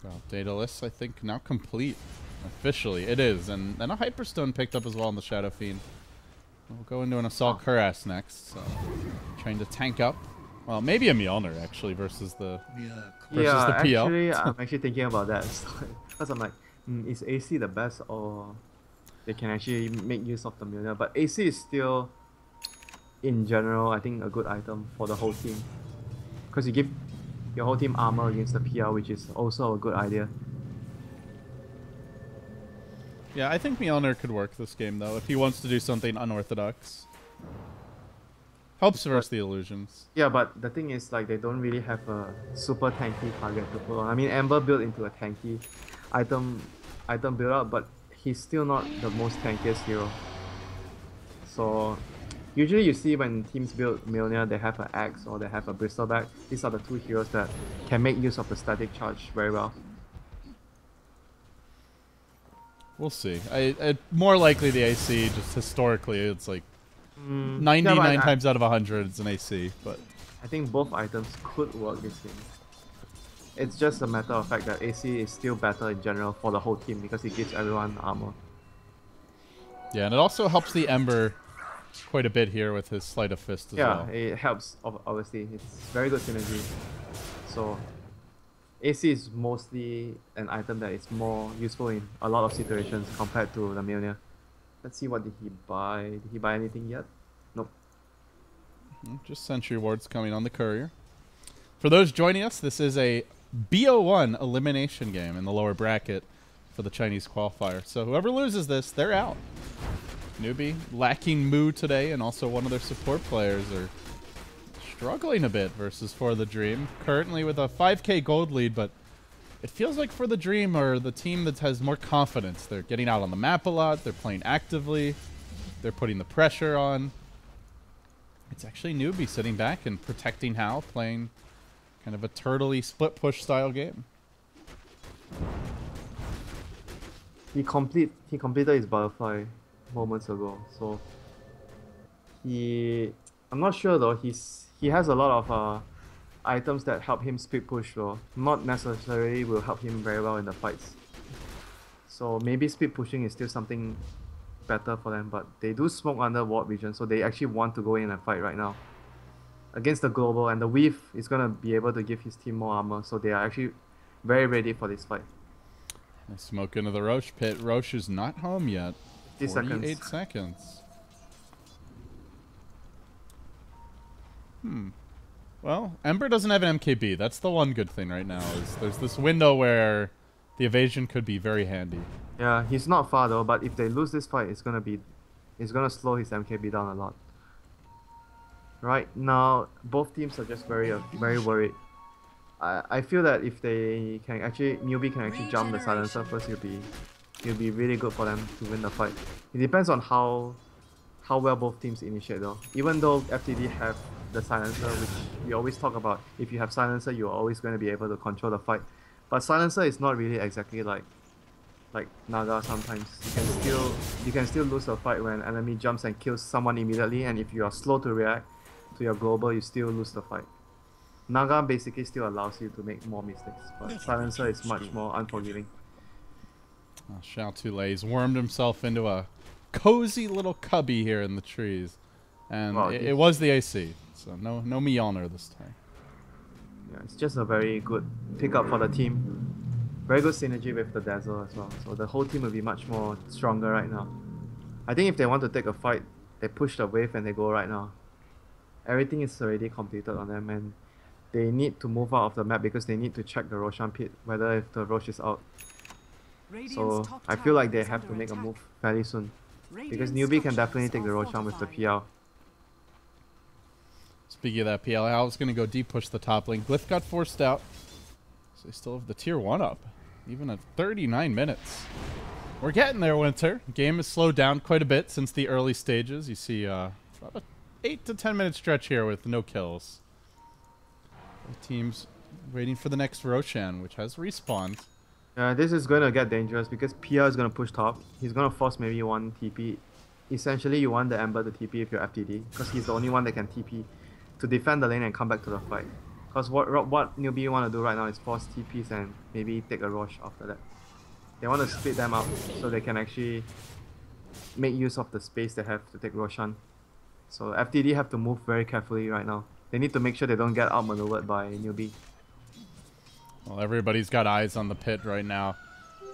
Well, Daedalus, I think, now complete. Officially, it is. And a Hyperstone picked up as well in the Shadow Fiend. We'll go into an Assault Cuirass next, so trying to tank up. Well, maybe a Mjolnir, actually, versus the PL. Actually, I'm actually thinking about that. Because I'm like, is AC the best, or they can actually make use of the Mjolnir? But AC is still, in general, I think a good item for the whole team. Because you give your whole team armor against the PL, which is also a good idea. Yeah, I think Mjolnir could work this game, though, if he wants to do something unorthodox. Helps versus the illusions. Yeah, but the thing is, like, they don't really have a super tanky target to put on. I mean, Amber built into a tanky item build up, but he's still not the most tankiest hero. So usually you see when teams build Mjolnir, they have an axe or they have a bristleback. These are the two heroes that can make use of the static charge very well. We'll see. More likely the AC, just historically, it's like 99 times out of 100 it's an AC, but I think both items could work this game. It's just a matter of fact that AC is still better in general for the whole team because it gives everyone armor. Yeah, and it also helps the Ember quite a bit here with his Sleight of Fist as well. Yeah, it helps, obviously. It's very good synergy. So AC is mostly an item that is more useful in a lot of situations compared to the Mjolnir. Let's see, what did he buy? Did he buy anything yet? Nope. Just Sentry Wards coming on the Courier. For those joining us, this is a BO1 elimination game in the lower bracket. for the Chinese qualifier. So whoever loses this, they're out. Newbee lacking Moo today, and also one of their support players are struggling a bit versus For the Dream. Currently with a 5k gold lead, but it feels like For the Dream are the team that has more confidence. They're getting out on the map a lot. They're playing actively. They're putting the pressure on. It's actually Newbee sitting back and protecting Hal, playing kind of a turtley split push style game. He completed his butterfly moments ago, so I'm not sure though. He has a lot of items that help him speed push though. Not necessarily will help him very well in the fights. So maybe speed pushing is still something better for them, but they do smoke under ward vision, so they actually want to go in and fight right now against the global, and the weave is gonna be able to give his team more armor, so they are actually very ready for this fight. They smoke into the Roche pit. Roche is not home yet. 48 seconds. Well, Ember doesn't have an MKB. That's the one good thing right now. Is there's this window where the evasion could be very handy. Yeah, he's not far though, but if they lose this fight, it's gonna slow his MKB down a lot. Right now, both teams are just very worried. I feel that if they can actually, Newbee can actually jump the silencer first, it'll be really good for them to win the fight. It depends on how well both teams initiate though. Even though FTD have the silencer, which we always talk about, if you have silencer, you're always going to be able to control the fight. But silencer is not really exactly like Naga sometimes. You can still lose a fight when enemy jumps and kills someone immediately, and if you are slow to react to your global, you still lose the fight. Naga basically still allows you to make more mistakes, but silencer is much more unforgiving. Oh, Xiao Tule, he's wormed himself into a cozy little cubby here in the trees. And well, it was the AC, so no Mjolnir this time. Yeah, it's just a very good pickup for the team. Very good synergy with the Dazzle as well, so the whole team will be much more stronger right now. I think if they want to take a fight, they push the wave and they go right now. Everything is already completed on them, and they need to move out of the map because they need to check the Roshan pit, whether if the Roche is out. So I feel like they have to make a move fairly soon, because Newbee can definitely take the Roshan with the PL. Speaking of that PL, Al's going to go deep push the top lane. Glyph got forced out, so they still have the tier 1 up, even at 39 minutes. We're getting there, Winter. Game has slowed down quite a bit since the early stages. You see about an 8 to 10 minute stretch here with no kills. The team's waiting for the next Roshan, which has respawned. This is going to get dangerous because PL is going to push top. He's going to force maybe one TP. Essentially, you want the Ember to TP if you're FTD, because he's the only one that can TP to defend the lane and come back to the fight. Because what Newbee want to do right now is force TPs and maybe take a Roche after that. They want to split them up so they can actually make use of the space they have to take Roshan. So FTD have to move very carefully right now. They need to make sure they don't get outmaneuvered by Newbee. Well, everybody's got eyes on the pit right now.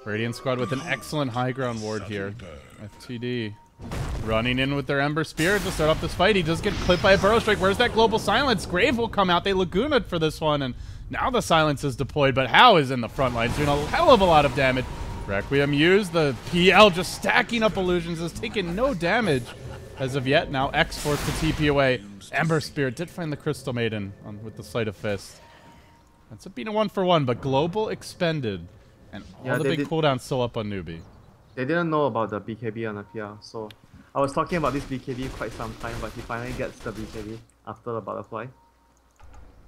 Radiant Squad with an excellent high ground ward here. FTD running in with their Ember Spear to start off this fight. He does get clipped by a Burrow Strike. Where's that Global Silence? Grave will come out. They Lagoona'd for this one, and now the Silence is deployed, but How is in the front lines doing a hell of a lot of damage. Requiem used. The PL just stacking up illusions. Has taken no damage as of yet. Now X forced to TP away. Ember Spear did find the Crystal Maiden with the Sleight of Fist. That's a being a 1-for-1, but Global expended, and all the big cooldowns still up on Newbee. They didn't know about the BKB on the PR, so I was talking about this BKB quite some time, but he finally gets the BKB after the butterfly.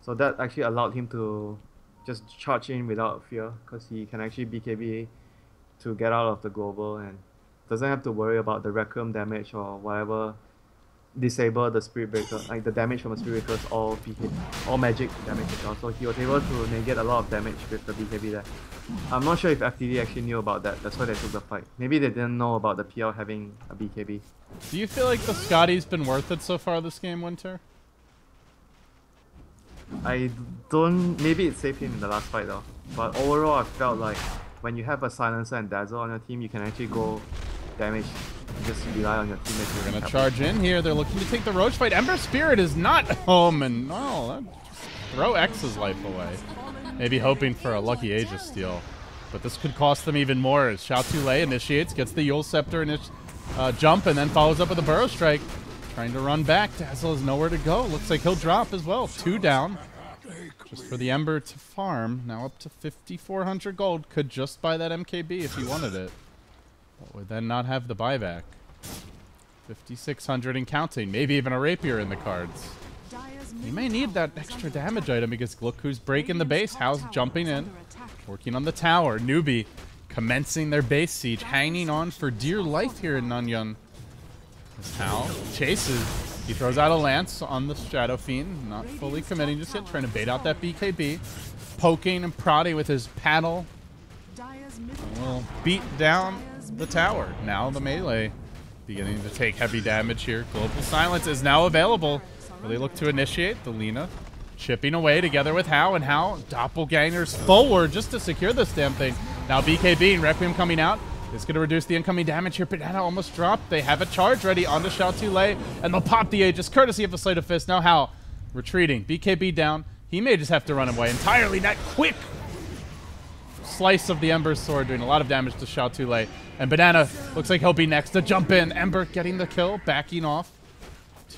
So that actually allowed him to just charge in without fear, because he can actually BKB to get out of the global and doesn't have to worry about the Requiem damage or whatever. Disable the Spirit Breaker, like the damage from the Spirit Breaker is all BKB, all magic damage as well. So he was able to negate a lot of damage with the BKB there. I'm not sure if FTD actually knew about that, that's why they took the fight. Maybe they didn't know about the PL having a BKB. Do you feel like the Scotty's been worth it so far this game, Winter? I don't, maybe it saved him in the last fight though. But overall I felt like when you have a Silencer and Dazzle on your team, you can actually go damage. Just rely on your teammates. They're going to charge in here. They're looking to take the Roach fight. Ember Spirit is not home, and throw X's life away. Maybe hoping for a lucky Aegis steal. But this could cost them even more as Xiao Tulei initiates, gets the Yule Scepter jump, and then follows up with a Burrow Strike. Trying to run back. Dazzle has nowhere to go. Looks like he'll drop as well. 2 down. Just for the Ember to farm. Now up to 5,400 gold. Could just buy that MKB if he wanted it. But would then not have the buyback. 5,600 and counting. Maybe even a Rapier in the cards. He may need that extra damage item because look who's breaking the base. Hao's jumping in. Working on the tower. Newbee commencing their base siege. Hanging on for dear life here in Nanyang. As Hao chases. He throws out a lance on the Shadow Fiend. Not fully committing just yet. Trying to bait out that BKB. Poking and prodding with his paddle. Will beat down the tower. Now the melee beginning to take heavy damage here. Global Silence is now available. Will they look to initiate? The Lina chipping away together with Hao, and Hao doppelgangers forward just to secure this damn thing. Now BKB and Requiem coming out. It's going to reduce the incoming damage here. Banana almost dropped. They have a charge ready onto Xiao Tulei, and they'll pop the Aegis courtesy of the Sleight of Fist. Now Hao retreating. BKB down. He may just have to run away entirely. That quick slice of the Ember's sword doing a lot of damage to Xiao Tulei. And Banana looks like he'll be next to jump in. Ember getting the kill, backing off.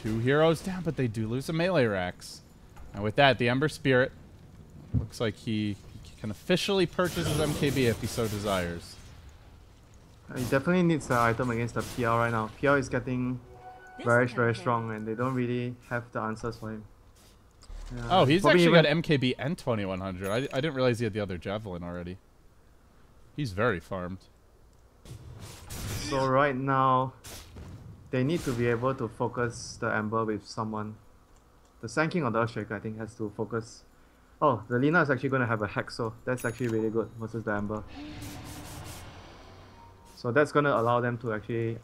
2 heroes down, but they do lose a melee Rax. And with that, the Ember Spirit looks like he can officially purchase his MKB if he so desires. He definitely needs an item against the PL right now. PL is getting very strong, and they don't really have the answers for him. Yeah, oh, he's actually got MKB and 2100. I didn't realize he had the other Javelin already. He's very farmed. So right now, they need to be able to focus the Ember with someone. The Sand King or the Earthshaker, I think, has to focus. Oh, the Lina is actually going to have a Hex, so that's actually really good versus the Ember. So that's going to allow them to actually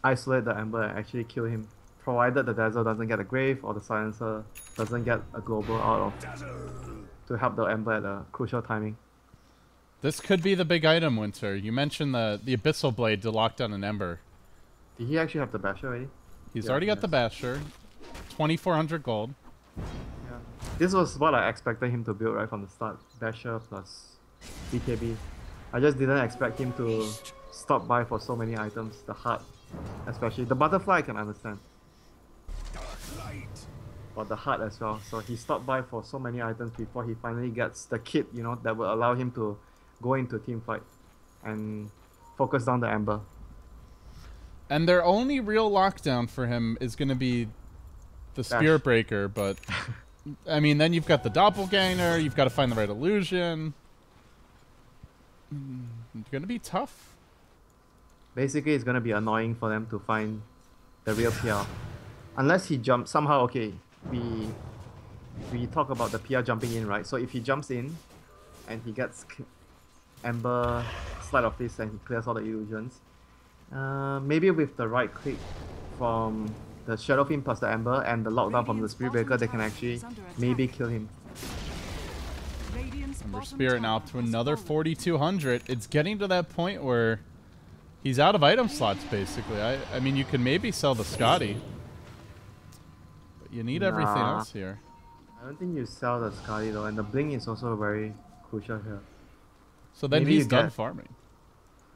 isolate the Ember and actually kill him, provided the Dazzle doesn't get a Grave or the Silencer doesn't get a Global out of to help the Ember at a crucial timing. This could be the big item, Winter. You mentioned the Abyssal Blade to lock down an Ember. Did he actually have the Basher already? He's already got the Basher. 2,400 gold. Yeah. This was what I expected him to build right from the start. Basher plus BKB. I just didn't expect him to stop by for so many items. The heart, especially. The butterfly I can understand. But the heart as well. So he stopped by for so many items before he finally gets the kit, you know, that will allow him to go into team fight and focus down the Ember. And their only real lockdown for him is going to be the Spirit Breaker, but I mean, then you've got the Doppelganger, you've got to find the right illusion. It's going to be tough. Basically, it's going to be annoying for them to find the real PR. Unless he jumps, somehow, okay, we talk about the PR jumping in, right? So if he jumps in and he gets Ember Sleight of Fist and he clears all the illusions, maybe with the right click from the Shadow Fiend plus the Ember and the lockdown from the Spirit Breaker, they can actually maybe kill him. Ember Spirit now up to another 4,200. It's getting to that point where he's out of item slots, basically. I mean, you could maybe sell the Scotty, but you need everything else here. I don't think you sell the Scotty though, and the Blink is also very crucial here. So then maybe he's done farming.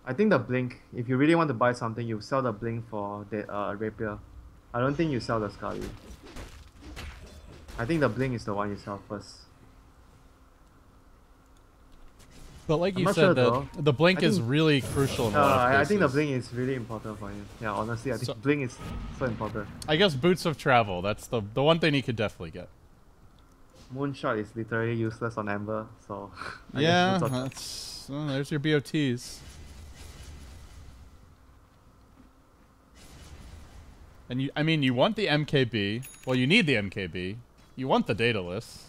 I think the Blink, if you really want to buy something, you sell the Blink for the Rapier. I don't think you sell the Scotty. I think the Blink is the one you sell first. But like you said, the Blink is really crucial in a lot of cases. I think the Blink is really important for him. Yeah, honestly, I think Blink is so important. I guess Boots of Travel, that's the one thing he could definitely get. Moonshot is literally useless on Ember, so... yeah, that's... Well, there's your BOTs. And I mean, you want the MKB. Well, you need the MKB. You want the Daedalus.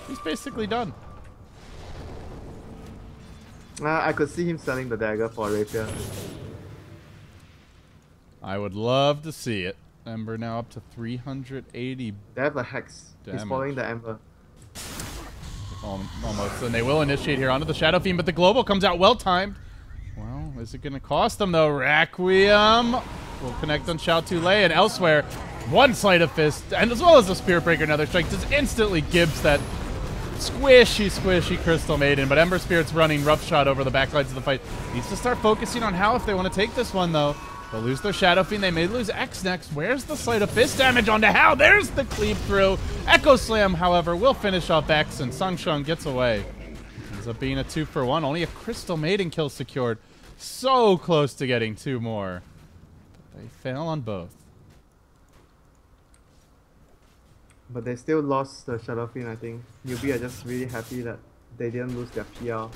He's basically done. I could see him selling the dagger for a Rapier. I would love to see it. Ember now up to 380. They have a Hex. Damage. He's following the Ember. Almost. And they will initiate here onto the Shadow Fiend, but the Global comes out well timed. Well, is it going to cost them though? Requiem will connect on Xiao Tulei, and elsewhere, one Sleight of Fist, and as well as the Spirit Breaker, another strike, just instantly gives that Squishy, squishy Crystal Maiden, but Ember Spirit's running roughshod over the backlines of the fight. Needs to start focusing on how if they want to take this one, though. They'll lose their Shadow Fiend. They may lose X next. Where's the Sleight of Fist damage onto Hao? There's the cleave through. Echo Slam, however, will finish off X, and Sangsheng gets away. Ends up being a 2-for-1. Only a Crystal Maiden kill secured. So close to getting 2 more. But they fail on both. But they still lost the Shadow Fiend, I think. Newbee are just really happy that they didn't lose their PL.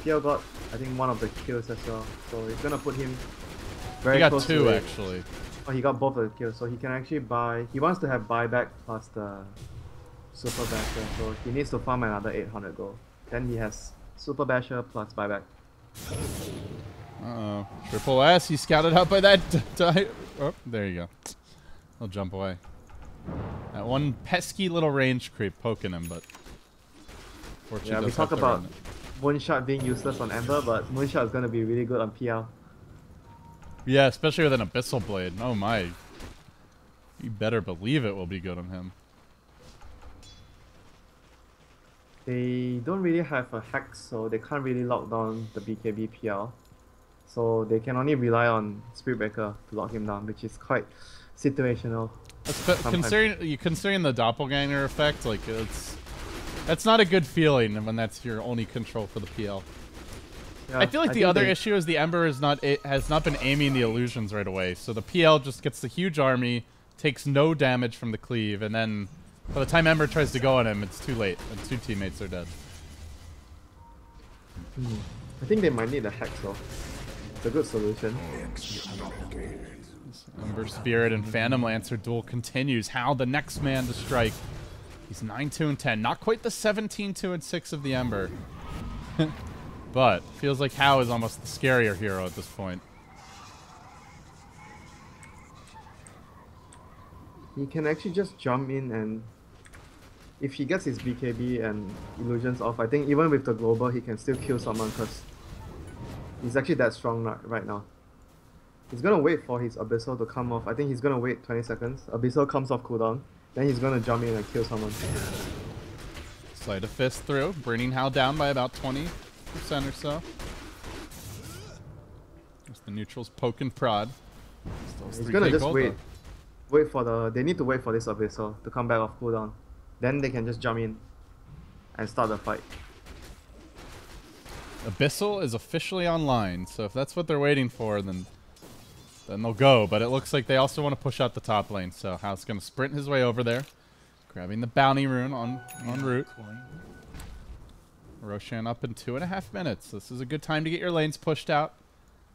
PL got, I think, one of the kills as well. So it's gonna put him very close to it. He got 2, actually. Oh, he got both of the kills. So he can actually buy... He wants to have buyback plus the Super Basher. So he needs to farm another 800 gold. Then he has Super Basher plus buyback. Uh-oh. Triple S, he's scouted out by that... Oh, there you go. He'll jump away. That one pesky little range creep poking him, but... Yeah, we talk about Moonshot being useless on Ember, but Moonshot is going to be really good on PL. Yeah, especially with an Abyssal Blade. Oh my. You better believe it will be good on him. They don't really have a Hex, so they can't really lock down the BKB PL. So they can only rely on Spirit Breaker to lock him down, which is quite situational. Considering the doppelganger effect, like that's not a good feeling when that's your only control for the PL. Yeah, I feel like the other issue is the Ember has not been aiming the illusions right away, so the PL just gets the huge army, takes no damage from the cleave, and then by the time Ember tries to go on him, it's too late, and 2 teammates are dead. I think they might need a Hex though. It's a good solution. Ember Spirit and Phantom Lancer duel continues. Hao, the next man to strike. He's 9-2-10. Not quite the 17-2-6 of the Ember. But feels like Hao is almost the scarier hero at this point. He can actually just jump in, and if he gets his BKB and illusions off, I think even with the global he can still kill someone because he's actually that strong right now. He's gonna wait for his Abyssal to come off. I think he's gonna wait 20 seconds. Abyssal comes off cooldown. Then he's gonna jump in and kill someone. Sleight of Fist through, bringing Hao down by about 20% or so. Just the neutrals poke and prod. He's gonna just wait. Wait for the... They need to wait for this Abyssal to come back off cooldown. Then they can just jump in and start the fight. Abyssal is officially online, so if that's what they're waiting for, then they'll go. But it looks like they also want to push out the top lane, so Hao's going to sprint his way over there, grabbing the bounty rune on route. Roshan up in 2.5 minutes. This is a good time to get your lanes pushed out.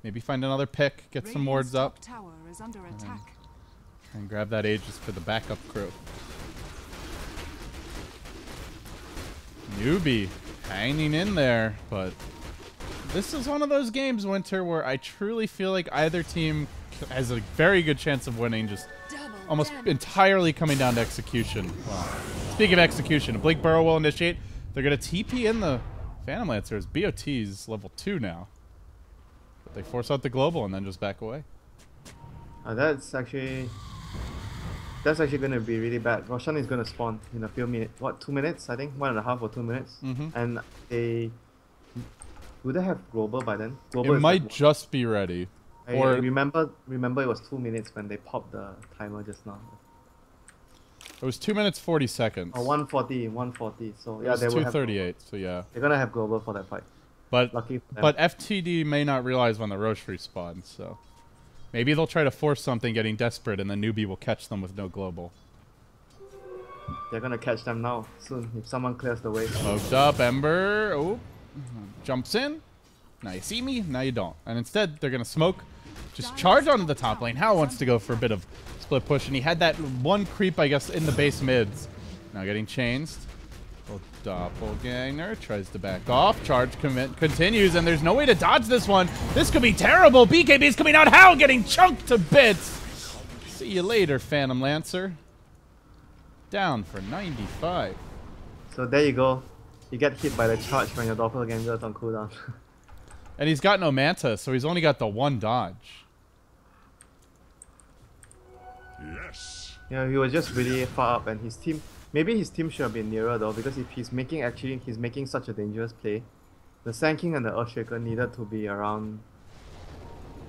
Maybe find another pick, get some wards up, Tower is under attack. and grab that Aegis for the backup crew. Newbee hanging in there, but this is one of those games, Winter, where I truly feel like either team has a very good chance of winning, just almost entirely coming down to execution. Wow. Speaking of execution, Blake Burrow will initiate. They're going to TP in the Phantom Lancers. BOT's level 2 now. But they force out the global and then just back away. That's actually going to be really bad. Roshan is going to spawn in a few minutes. What, 2 minutes? I think 1.5 or 2 minutes. And they... Would they have global by then? Global it might like just be ready. Or remember it was 2 minutes when they popped the timer just now. It was 2 minutes 40 seconds. Oh, 140. So yeah, they were 2:38. So yeah, they're gonna have global for that fight. But lucky for them. But FTD may not realize when the Roche respawns, so maybe they'll try to force something, getting desperate, and then Newbee will catch them with no global. They're gonna catch them now soon if someone clears the way. Smoked up, Ember. Oh, jumps in. Now you see me, now you don't. And instead, they're gonna smoke. Just charge onto the top lane. Hao wants to go for a bit of split push, and he had that one creep, I guess, in the base mids. Now getting changed. Oh, doppelganger tries to back off. Charge continues, and there's no way to dodge this one. This could be terrible. BKB is coming out. Hao getting chunked to bits. See you later, Phantom Lancer. Down for 95. So there you go. You get hit by the charge when your doppelganger is on cooldown. And he's got no Manta, so he's only got the one dodge. Yes. Yeah, he was just really far up, and his team. Maybe his team should have been nearer though, because if he's making such a dangerous play, the Sand King and the Earthshaker needed to be around.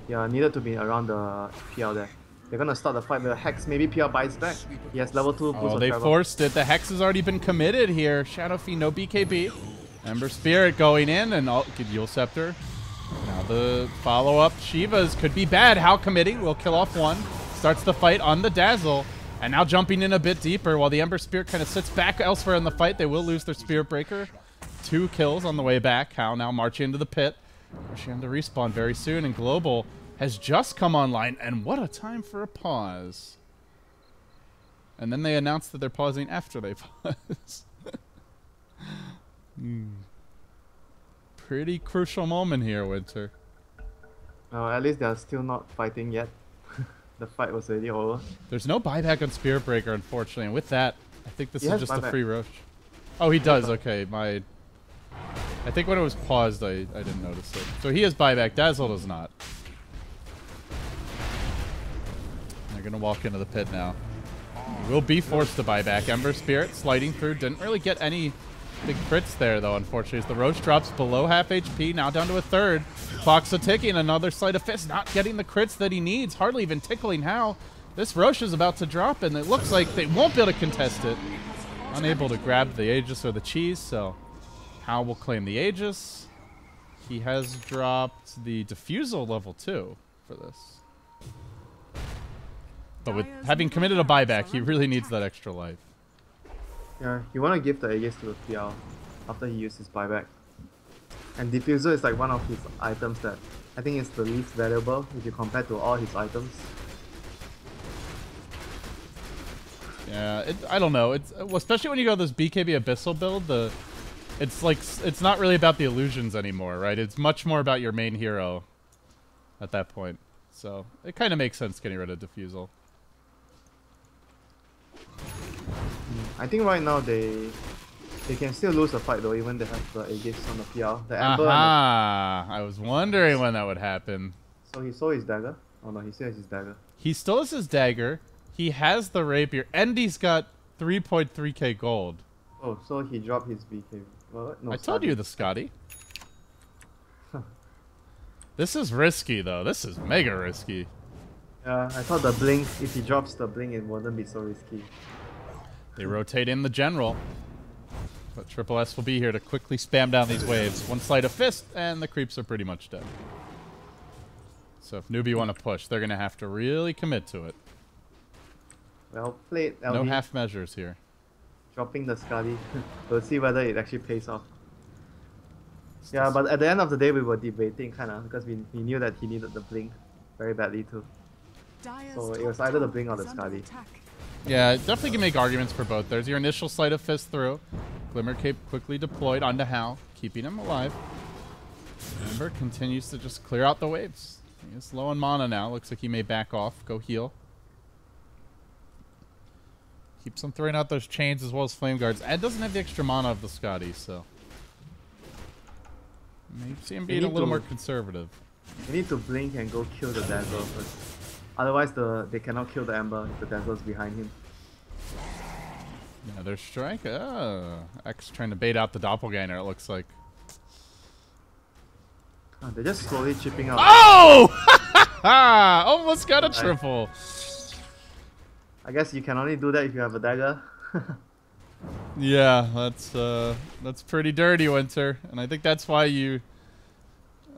Yeah, needed to be around the PL there. They're gonna start the fight with a Hex. Maybe PL buys back. He has level 2 boost Oh, of they travel. forced it. The Hex has already been committed here. Shadow Fiend, no BKB. Ember Spirit going in, and Yule Scepter. Now the follow-up Shivas could be bad. How committing will kill off one. Starts the fight on the Dazzle. And now jumping in a bit deeper while the Ember Spirit kind of sits back elsewhere in the fight. They will lose their Spirit Breaker. 2 kills on the way back. How now marching into the pit. Rushing to respawn very soon. And Global has just come online. And what a time for a pause. And then they announced that they're pausing after they pause. Pretty crucial moment here, Winter. At least they're still not fighting yet. The fight was already over. There's no buyback on Spirit Breaker, unfortunately. And with that, I think this He is has just a buyback. free Roche. Oh, he does. Okay, I think when it was paused, I didn't notice it. So he has buyback. Dazzle does not. They're going to walk into the pit now. He will be forced to buy back. Ember Spirit sliding through. Didn't really get any big crits there, though, unfortunately. As the Roche drops below half HP, now down to a third. Clock's a ticking. Another Sleight of Fist, not getting the crits that he needs. Hardly even tickling How. This Roche is about to drop, and it looks like they won't be able to contest it. Unable to grab the Aegis or the cheese, so How will claim the Aegis. He has dropped the Diffusal level 2 for this. But with having committed a buyback, he really needs that extra life. Yeah, you want to give the Aegis to PL after he used his buyback. And Diffuser is like one of his items that I think is the least valuable if you compare to all his items. Yeah, I don't know. It's well, especially when you go this BKB Abyssal build, it's not really about the illusions anymore, right? It's much more about your main hero at that point. So it kind of makes sense getting rid of Diffusal. I think right now they can still lose a fight though, even they have the Aegis on the PL. The Ember. I was wondering when that would happen. So he sold his dagger? Oh no, he still has his dagger. He still has his dagger. He has the rapier, and he's got 3.3k gold. Oh, so he dropped his BK. What? No, I told you the Scotty. This is risky though. This is mega risky. Yeah, I thought the blink, if he drops the blink, it wouldn't be so risky. They rotate in the general. But Triple S will be here to quickly spam down these waves. One Sleight of Fist, and the creeps are pretty much dead. So if Newbee want to push, they're going to have to really commit to it. Well played, LB. No half measures here. Dropping the Scotty. We'll see whether it actually pays off. Yeah, but at the end of the day, we were debating kind of because we knew that he needed the blink very badly too. So it was either the blink or the Scotty. Yeah, definitely can make arguments for both. There's your initial Sleight of Fist through. Glimmer Cape quickly deployed onto Hal, keeping him alive. Ember continues to just clear out the waves. He is low on mana now. Looks like he may back off, go heal. Keeps on throwing out those chains as well as flame guards. Ed doesn't have the extra mana of the Scotty, so maybe see him being a little more conservative. You need to blink and go kill the Dazzle first. Otherwise, they cannot kill the Ember if the Dazzle's behind him. Yeah, there's strike. X trying to bait out the doppelganger, it looks like. They're just slowly chipping out. Oh! Almost got a triple. I guess you can only do that if you have a dagger. Yeah, that's pretty dirty, Winter, and I think that's why you.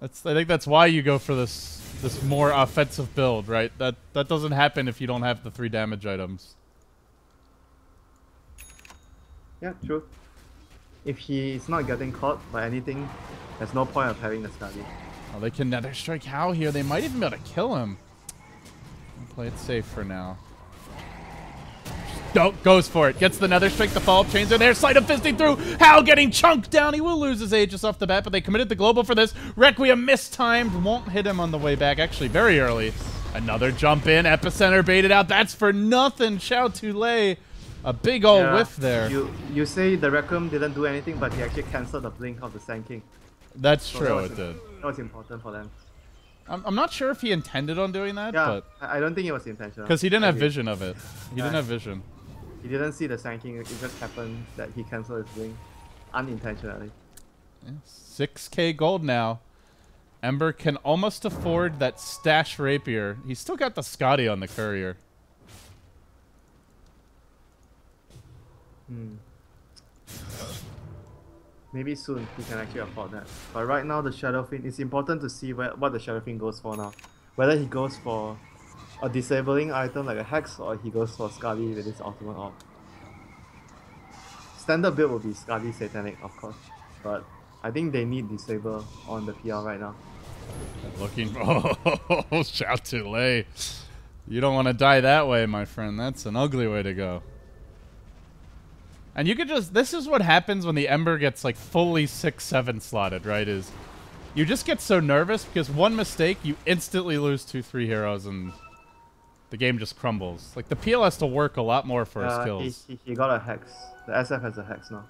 I think that's why you go for this more offensive build, right? That doesn't happen if you don't have the 3 damage items. Yeah, true. If he's not getting caught by anything, there's no point of having the Scotty. Oh, they can nether strike Hal here. They might even be able to kill him. I'll play it safe for now. Goes for it. Gets the nether strike. The follow-up chains are there. Sleight of Fisting through. Hal getting chunked down. He will lose his Aegis off the bat, but they committed the global for this. Requiem mistimed. Won't hit him on the way back. Actually, very early. Another jump in. Epicenter baited out. That's for nothing. Chao Tulei. A big old whiff there. You say the Requiem didn't do anything, but he actually cancelled the blink of the Sand King. That's So true, it did. That was important for them. I'm not sure if he intended on doing that, Yeah, but I don't think it was intentional. because he didn't have vision of it. He didn't have vision. He didn't see the Sanking. It just happened that he cancelled his blink unintentionally. Yeah, 6k gold now. Ember can almost afford that stash rapier. He's still got the Scotty on the courier. Maybe soon he can actually afford that. But right now the Shadow Fiend, it's important to see what the Shadow Fiend goes for now. Whether he goes for a disabling item like a Hex or he goes for Scully with his ultimate orb. Standard build will be Scully Satanic, of course. But I think they need Disable on the PR right now. Looking oh, shout to Lei. You don't want to die that way, my friend. That's an ugly way to go. And you could just, this is what happens when the Ember gets like fully 6-7 slotted, right? Is you just get so nervous because one mistake, you instantly lose 2-3 heroes and the game just crumbles. Like the PL has to work a lot more for his kills. He got a Hex. The SF has a Hex now.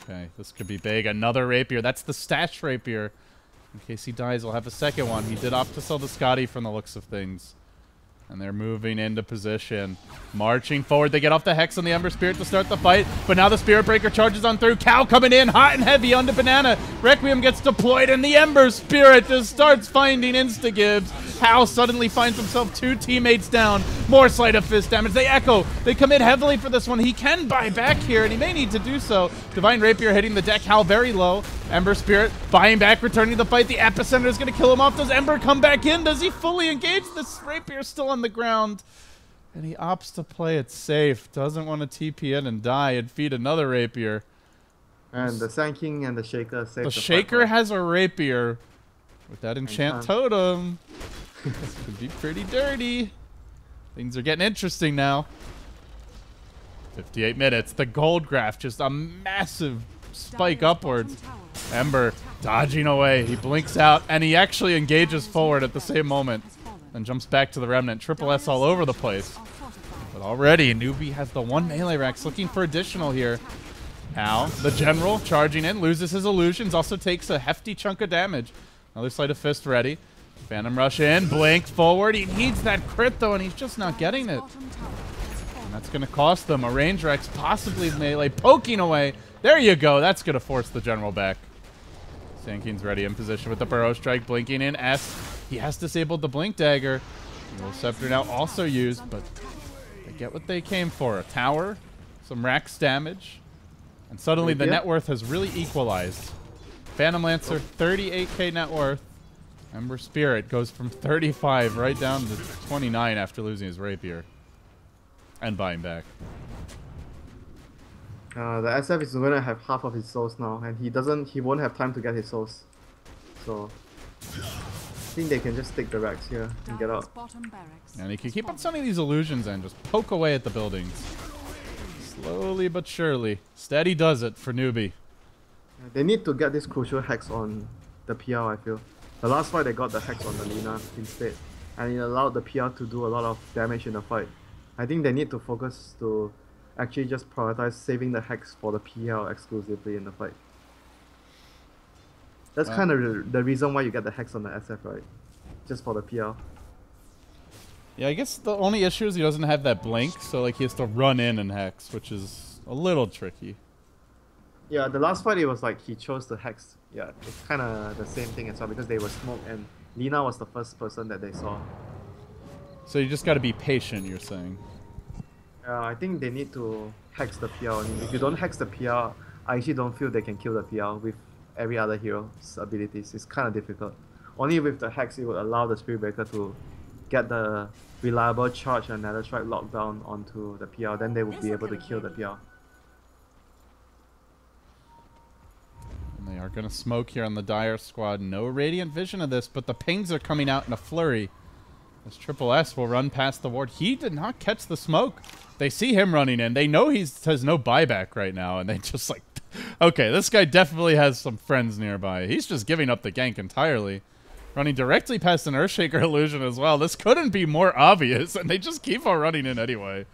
Okay, this could be big. Another rapier. That's the stash rapier. In case he dies, we'll have a second one. He did opt to sell the Scotty from the looks of things. And they're moving into position. Marching forward. They get off the Hex on the Ember Spirit to start the fight. But now the Spirit Breaker charges on through. Cow coming in hot and heavy onto Banana. Requiem gets deployed and the Ember Spirit just starts finding insta-gibs. Hal suddenly finds himself 2 teammates down. More Sleight of Fist damage. They echo. They commit heavily for this one. He can buy back here and he may need to do so. Divine Rapier hitting the deck. Hal very low. Ember Spirit buying back, returning to the fight. The Epicenter is going to kill him off. Does Ember come back in? Does he fully engage? This Rapier still on the ground. And he opts to play it safe. Doesn't want to TP in and die and feed another Rapier. And the Sand King and the Shaker save the Shaker has a Rapier with that enchant totem. This could be pretty dirty. Things are getting interesting now. 58 minutes. The gold graph, just a massive spike upwards. Ember dodging away. He blinks out, and he actually engages forward at the same moment. Then jumps back to the Remnant. Triple S all over the place. But already, Newbee has the 1 melee Rex looking for additional here. Al, the General, charging in, loses his illusions, also takes a hefty chunk of damage. Another Sleight of Fist ready. Phantom Rush in, blinked forward. He needs that crit though, and he's just not getting it. And that's going to cost them. A range Rex, possibly melee, poking away. There you go. That's going to force the General back. Sand King's ready in position with the Burrow Strike, blinking in. S, he has disabled the Blink Dagger. Will Scepter now also used, but they get what they came for. A tower, some Rax damage, and suddenly the net worth has really equalized. Phantom Lancer, 38k net worth. Ember Spirit goes from 35 right down to 29 after losing his Rapier. And buying back. The SF is going to have half of his souls now, and he won't have time to get his souls. So, I think they can just take the Rex here and get out. And he can keep on sending these illusions and just poke away at the buildings. Slowly but surely. Steady does it for Newbee. They need to get this crucial Hex on the PR, I feel. The last fight they got the Hex on the Lina instead, and it allowed the PR to do a lot of damage in the fight. I think they need to focus to actually just prioritize saving the Hex for the PR exclusively in the fight. That's kind of the reason why you get the Hex on the SF, right? Just for the PR. Yeah, I guess the only issue is he doesn't have that blink, so like he has to run in and Hex, which is a little tricky. Yeah, the last fight it was like he chose the Hex. Yeah, it's kind of the same thing as well because they were smoked and Lina was the first person that they saw. So you just got to be patient, you're saying? I think they need to Hex the PR. I mean, if you don't Hex the PR, I actually don't feel they can kill the PR with every other hero's abilities. It's kind of difficult. Only with the Hex it would allow the Spirit Breaker to get the reliable charge and Nether Strike lockdown onto the PR, then they would be able to kill the PR. And they are going to smoke here on the Dire squad. No Radiant Vision of this, but the pings are coming out in a flurry. As Triple S will run past the ward. He did not catch the smoke. They see him running in. They know he has no buyback right now, and they just like, okay, this guy definitely has some friends nearby. He's just giving up the gank entirely. Running directly past an Earthshaker illusion as well. This couldn't be more obvious, and they just keep on running in anyway.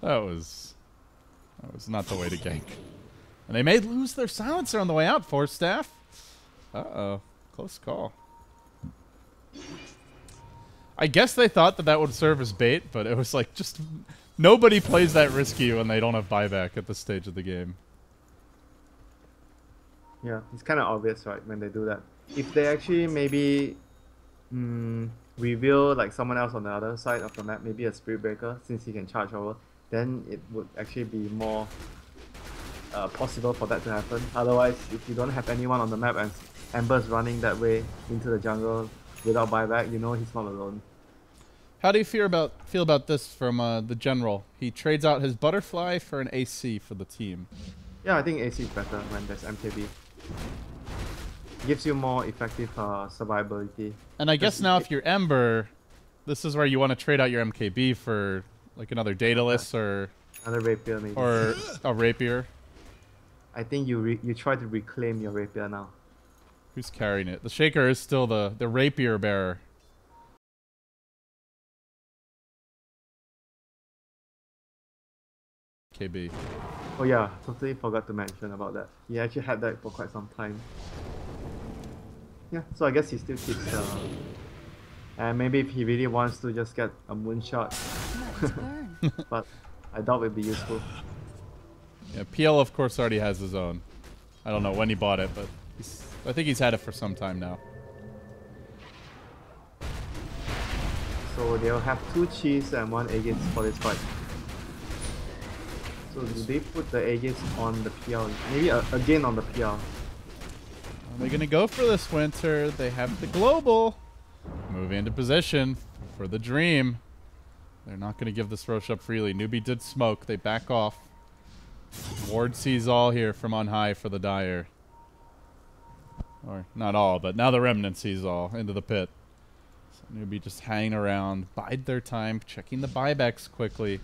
That was not the way to gank. And they may lose their silencer on the way out, Force Staff. Uh-oh. Close call. I guess they thought that that would serve as bait, but it was like just nobody plays that risky when they don't have buyback at this stage of the game. Yeah, it's kind of obvious, right, when they do that. If they actually maybe reveal like someone else on the other side of the map, maybe a Spirit Breaker, since he can charge over, then it would actually be more possible for that to happen. Otherwise, if you don't have anyone on the map and Ember's running that way into the jungle without buyback, you know he's not alone. How do you feel about this from the general? He trades out his butterfly for an AC for the team. Yeah, I think AC is better when there's MKB. Gives you more effective survivability. And I guess now if you're Ember, this is where you want to trade out your MKB for like another Daedalus or another Rapier maybe. Or a Rapier. I think you try to reclaim your Rapier now. Who's carrying it? The Shaker is still the Rapier bearer. KB. Oh yeah, totally forgot to mention about that. He actually had that for quite some time. Yeah, so I guess he still keeps and maybe if he really wants to just get a moonshot. But I doubt it would be useful. Yeah, PL of course already has his own. I don't know when he bought it, but I think he's had it for some time now. So they'll have 2 Chiefs and 1 Aegis for this fight. So do they put the Aegis on the PL? Maybe again on the PL. Are they gonna go for this winter? They have the global. Moving into position for the dream. They're not gonna give this Roche up freely. Newbee did smoke. They back off. Ward sees all here from on high for the Dire. Or not all, but now the Remnant sees all into the pit. So Newbee just hanging around, bide their time, checking the buybacks quickly.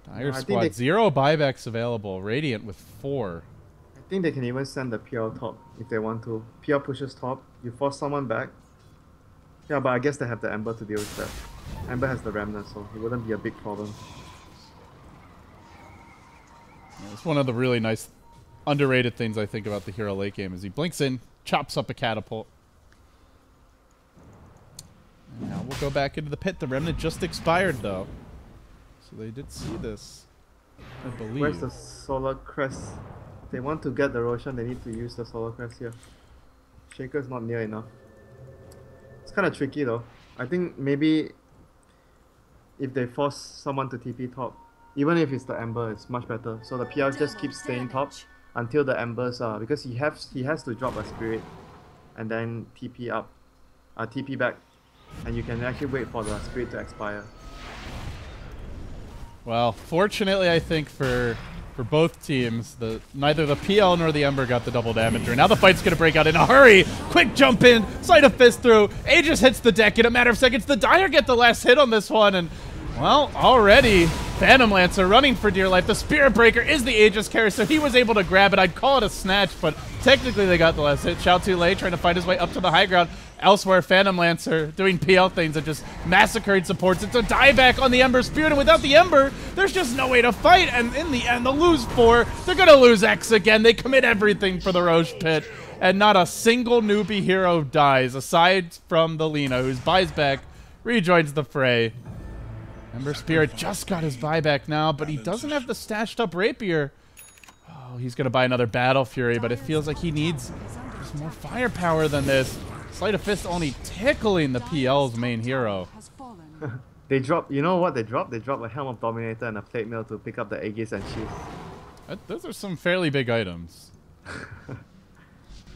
Dire squad, 0 buybacks available. Radiant with 4. I think they can even send the PL top if they want to. PL pushes top, you force someone back. Yeah, but I guess they have the Ember to deal with that. Ember has the Remnant, so it wouldn't be a big problem. Yeah, it's one of the really nice, underrated things I think about the hero late game is he blinks in, chops up a catapult. And now we'll go back into the pit. The Remnant just expired, though. So they did see this, I believe. Where's the Solar Crest? If they want to get the Roshan, they need to use the Solar Crest here. Shaker's not near enough. It's kind of tricky though. I think maybe if they force someone to TP top, even if it's the Ember, it's much better. So the PL just keeps staying top until the Embers are, because he has to drop a Spirit and then TP up, TP back, and you can actually wait for the Spirit to expire. Well, fortunately, I think for both teams, neither the PL nor the Ember got the double damage. Now the fight's gonna break out in a hurry. Quick jump in, Sight of Fist through. Aegis hits the deck in a matter of seconds. The Dire get the last hit on this one, and well, already Phantom Lancer running for dear life. The Spirit Breaker is the Aegis carrier, so he was able to grab it. I'd call it a snatch, but technically they got the last hit. Xiao Tulei trying to find his way up to the high ground. Elsewhere, Phantom Lancer doing PL things and just massacring supports. It's a dieback on the Ember Spirit, and without the Ember, there's just no way to fight. And in the end, they'll lose 4. They're going to lose X again. They commit everything for the Roche pit, and not a single Newbee hero dies, aside from the Lina, who's buys back, rejoins the fray. Ember Spirit just got his buyback now, but he doesn't have the stashed up Rapier. Oh, he's going to buy another Battle Fury, but it feels like he needs just more firepower than this. Sleight of Fist only tickling the PL's main hero. They drop, you know what they drop? They drop a Helm of Dominator and a Plate Mail to pick up the Aegis and Sheath. Those are some fairly big items.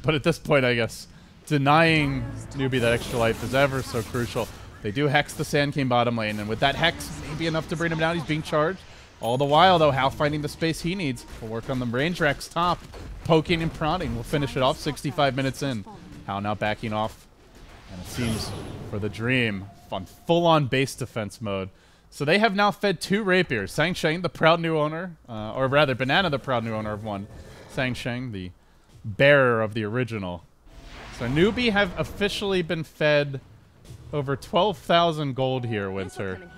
But at this point, I guess, denying Newbee that extra life is ever so crucial. They do hex the Sand King bottom lane, and with that hex, maybe enough to bring him down. He's being charged. All the while, though, Hal finding the space he needs. We'll work on the range Rex top. Poking and prodding. We'll finish it off 65 minutes in. Hal now backing off. And it seems for the Dream, on full-on base defense mode. So they have now fed 2 Rapiers. Sang Sheng, the proud new owner, or rather, Banana, the proud new owner of one. Sang Sheng, the bearer of the original. So Newbee have officially been fed over 12,000 gold here, Winter.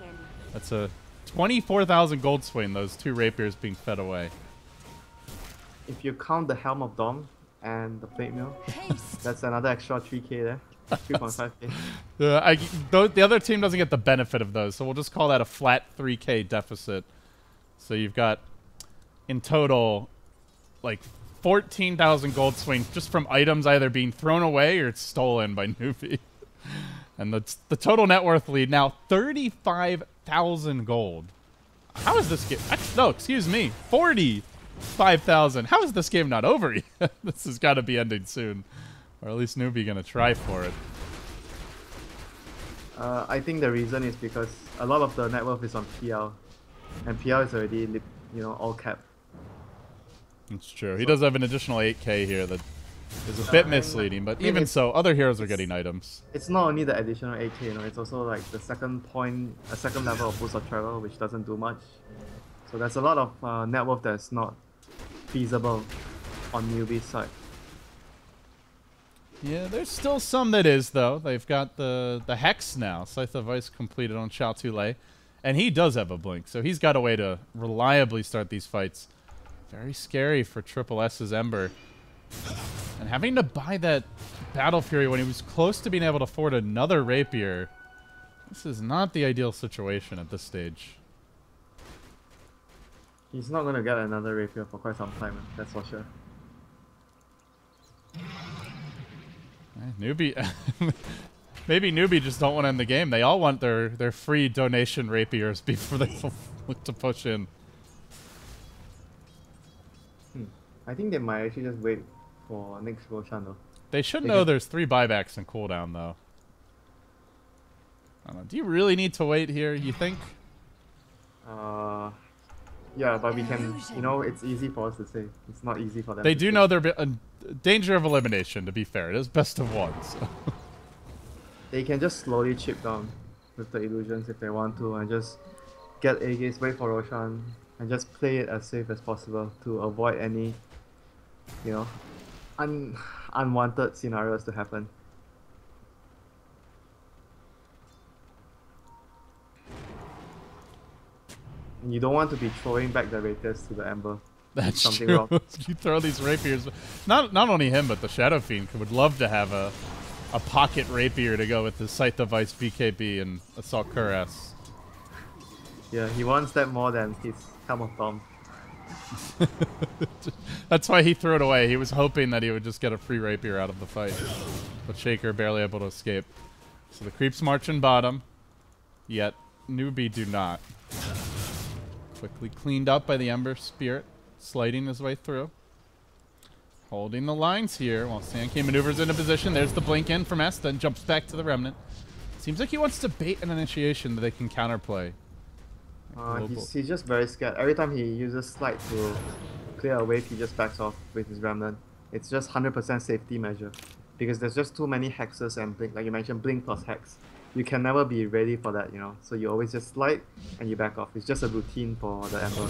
That's a 24,000 gold swing, those 2 Rapiers being fed away. If you count the Helm of Dom and the Plate Mail, that's another extra 3k there. 3.5k. The other team doesn't get the benefit of those, so we'll just call that a flat 3k deficit. So you've got, in total, like 14,000 gold swings just from items either being thrown away or stolen by Newbee. And the total net worth lead now 35,000 gold. How is this game? No, excuse me, 45,000. How is this game not over yet? This has got to be ending soon, or at least Newbee gonna try for it. I think the reason is because a lot of the net worth is on PL, and PL is already, all capped. It's true. He does have an additional 8k here that is a bit misleading, but even so, other heroes are getting items. It's not only the additional 8k, it's also like the second level of boost of travel, which doesn't do much. So there's a lot of net worth that's not feasible on Newbee's side. Yeah, there's still some that is, though. They've got the Hex now. Scythe of Ice completed on Xiao Tulei. And he does have a blink, so he's got a way to reliably start these fights. Very scary for Triple S's Ember. And having to buy that Battle Fury when he was close to being able to afford another Rapier. This is not the ideal situation at this stage. He's not going to get another Rapier for quite some time, that's for sure. Newbee, maybe Newbee just don't want to end the game. They all want their free donation rapiers before they look to push in. I think they might actually just wait for next Roshan though. They should know there's 3 buybacks and cooldown though. I don't know. Do you really need to wait here, you think? Yeah, but we can, it's easy for us to say. It's not easy for them. They do know they're in danger of elimination, to be fair. It is best of 1. So. They can just slowly chip down with the illusions if they want to and just get A-Gaze, wait for Roshan, and just play it as safe as possible to avoid any, unwanted scenarios to happen. You don't want to be throwing back the rapiers to the Ember. That's something true. wrong. You throw these rapiers. Not only him, but the Shadow Fiend would love to have a pocket rapier to go with the Scythe of Ice BKB and Assault Cuirass. Yeah, he wants that more than his Helm of Thorn. That's why he threw it away. He was hoping that he would just get a free rapier out of the fight. But Shaker barely able to escape. So the creeps march in bottom. Yet Newbee do not. Quickly cleaned up by the Ember Spirit, sliding his way through. Holding the lines here while Sankey maneuvers into position. There's the blink in from S, then jumps back to the Remnant. Seems like he wants to bait an initiation that they can counterplay. He's just very scared. Every time he uses Slide to clear a wave, he just backs off with his Remnant. It's just 100% safety measure. Because there's just too many hexes and blink, like you mentioned, blink plus hex. You can never be ready for that, so you always just slide and you back off. It's just a routine for the Ember.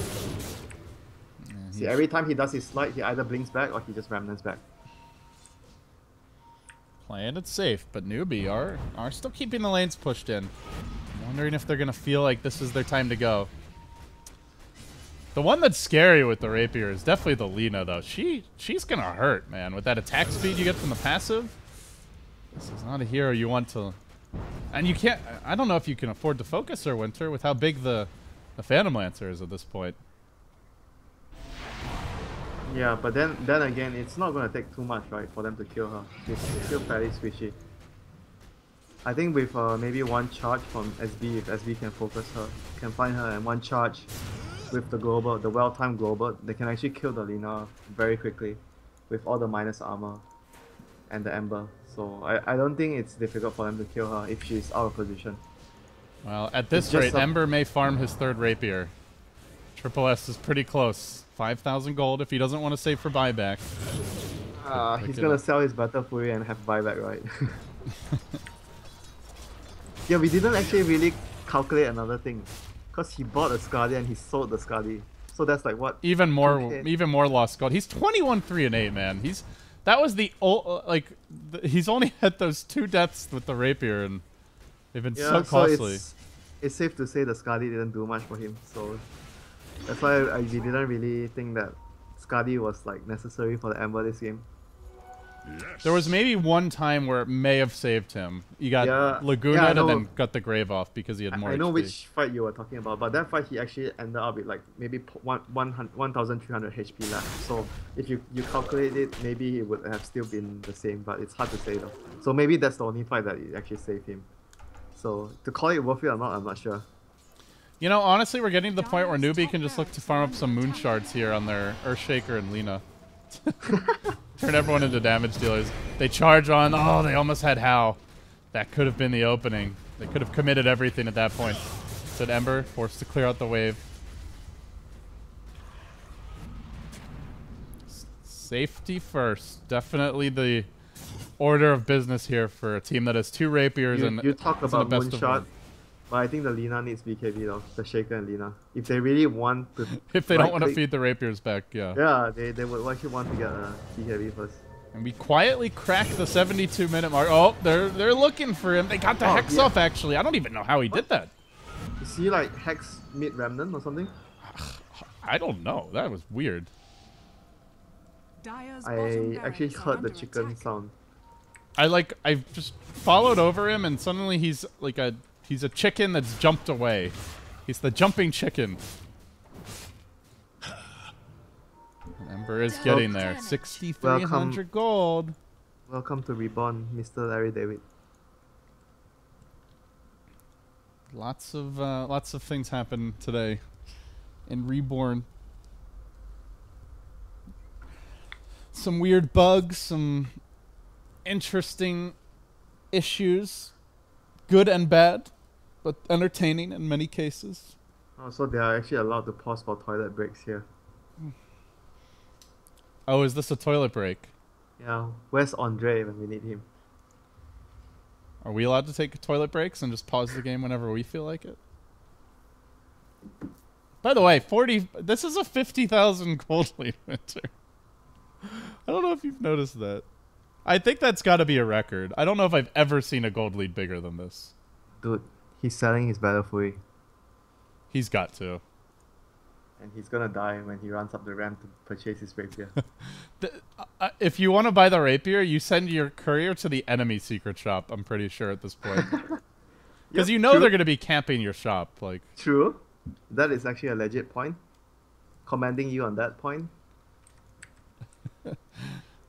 Yeah, see, every time he does his slide, he either blinks back or he just remnants back. Playing it safe, but Newbee are still keeping the lanes pushed in. I'm wondering if they're going to feel like this is their time to go. The one that's scary with the Rapier is definitely the Lina, though. She's going to hurt, man. With that attack speed you get from the passive, this is not a hero you want to... And you can't... I don't know if you can afford to focus her, Winter, with how big the Phantom Lancer is at this point. Yeah, but then again, it's not going to take too much, right, for them to kill her. She's still fairly squishy. I think with maybe one charge from SB, if SB can focus her, can find her, and one charge with the global, the well-timed global, they can actually kill the Lina very quickly with all the minus armor and the Ember. So I don't think it's difficult for them to kill her if she's out of position. Well, at this rate, Ember may farm his 3rd Rapier. Triple S is pretty close. 5,000 gold if he doesn't want to save for buyback. He's gonna sell his Battle Fury and have buyback, right? Yeah, we didn't actually really calculate another thing. Because he bought a Skadi and he sold the Skadi. So that's like what? Even more lost gold. He's 21-3-8, man. That was the he's only had those 2 deaths with the Rapier, and they've been so costly. So it's safe to say the Skadi didn't do much for him. So that's why we didn't really think that Skadi was like necessary for the Ember this game. There was maybe one time where it may have saved him. He got Laguna I and know. then got the Grave off because he had more I know HP. which fight you were talking about, but that fight he actually ended up with like maybe 1,300 HP left. So if you calculate it, maybe it would have still been the same, but it's hard to say though. So maybe that's the only fight that it actually saved him. So to call it worth it or not, I'm not sure. You know, honestly, we're getting to the point where Newbee can just look to farm up some moon shards here on their Earthshaker and Lina. Turn everyone into damage dealers. They charge on. Oh, they almost had How. That could have been the opening. They could have committed everything at that point. Said Ember, forced to clear out the wave. Safety first. Definitely the order of business here for a team that has 2 rapiers and you talk is in a about best of Moonshot, one. but I think the Lina needs BKB though. The Shaker and Lina. If they really want to, If they don't want to feed the rapiers back, yeah. Yeah, they would actually want to get BKB first. And we quietly cracked the 72-minute mark. Oh, they're looking for him. They got the Hex off, actually. I don't even know how he did that. Is he like Hex mid Remnant or something? I don't know. That was weird. Dire's I bottom actually barracks are heard the under chicken attack. sound. I just followed over him, and suddenly he's like he's a chicken that's jumped away. He's the jumping chicken. Ember is getting there. 6,300 gold. Welcome to Reborn, Mr. Larry David. Lots of things happen today in Reborn. Some weird bugs, some interesting issues, good and bad, but entertaining in many cases. Oh, so they are actually allowed to pause for toilet breaks here. Oh, is this a toilet break? Yeah, where's Andre when we need him? Are we allowed to take toilet breaks and just pause the game whenever we feel like it? By the way, this is a 50,000 gold lead winter. I don't know if you've noticed that. I think that's got to be a record. I don't know if I've ever seen a gold lead bigger than this. Dude, he's selling his Battle Fury. He's got to. And he's gonna die when he runs up the ramp to purchase his rapier. If you want to buy the rapier, you send your courier to the enemy secret shop, I'm pretty sure at this point. Because you know true. they're going to be camping your shop. Like, True. That is actually a legit point. Commending you on that point.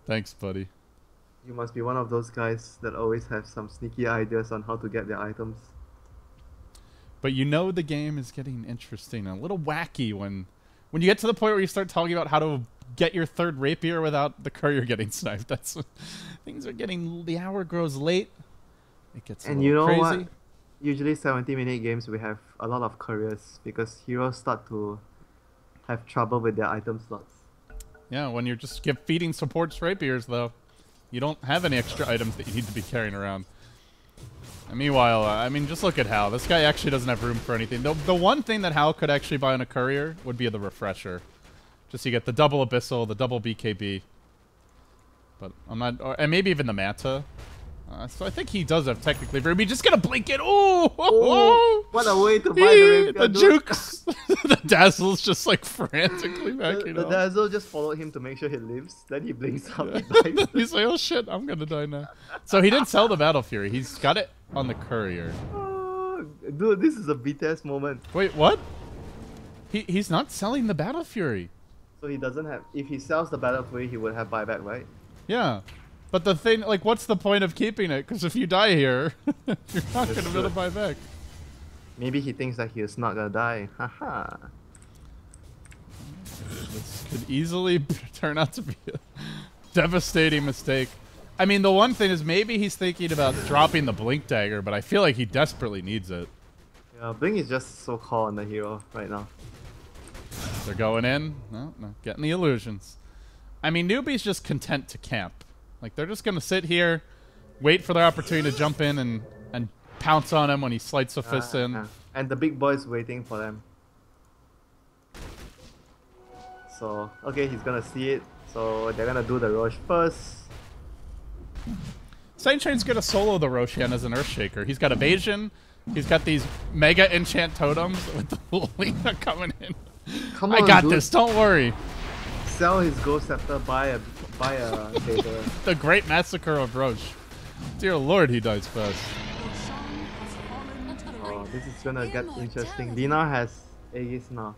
thanks, buddy. You must be one of those guys that always have some sneaky ideas on how to get their items. But you know the game is getting interesting and a little wacky when you get to the point where you start talking about how to get your 3rd rapier without the courier getting sniped. That's when things are getting. The hour grows late. It gets a And little you know crazy. what? Usually 70-minute games we have a lot of couriers because heroes start to have trouble with their item slots. Yeah, when you're just feeding supports rapiers, though, you don't have any extra items that you need to be carrying around. And meanwhile, I mean, just look at Hal. This guy actually doesn't have room for anything. The one thing that Hal could actually buy on a courier would be the refresher. Just so you get the double Abyssal, the double BKB. But I'm not... and maybe even the Manta. So I think he does have technically room. He's just gonna blink it. Ooh! Oh, what a way to buy the rapier, The dude. jukes! The Dazzle's just like frantically backing The up. Dazzle just followed him to make sure he lives. Then he blinks up. He dies. He's like, oh shit, I'm gonna die now. So he didn't sell the Battle Fury. He's got it on the courier. Oh, dude, this is a BTS moment. Wait, what? He's not selling the Battle Fury. So he doesn't have... If he sells the Battle Fury, he would have buyback, right? Yeah. But the thing, like, what's the point of keeping it? Because if you die here, you're not going to be able to buy back. Maybe he thinks that he's not gonna die. Haha. This could easily turn out to be a devastating mistake. I mean, the one thing is maybe he's thinking about dropping the Blink Dagger, but I feel like he desperately needs it. Yeah, Blink is just so call on the hero right now. They're going in. No, getting the illusions. I mean, Newbee's just content to camp. Like, they're just going to sit here, wait for their opportunity to jump in and pounce on him when he slides a fist in. Yeah. And the big boy's waiting for them. So, okay, he's gonna see it. So, they're gonna do the Roche first. Saint-Chain's going to solo the Roshan as an Earthshaker. He's got evasion. He's got these mega enchant totems with the Lina coming in. Come I on, got dude. this. Don't worry. Sell his Ghost Scepter, buy buy a data. The Great Massacre of Roche. Dear Lord, he dies fast. Roshan has fallen to the Oh, ring. this is gonna get interesting. Lina has Aegis now.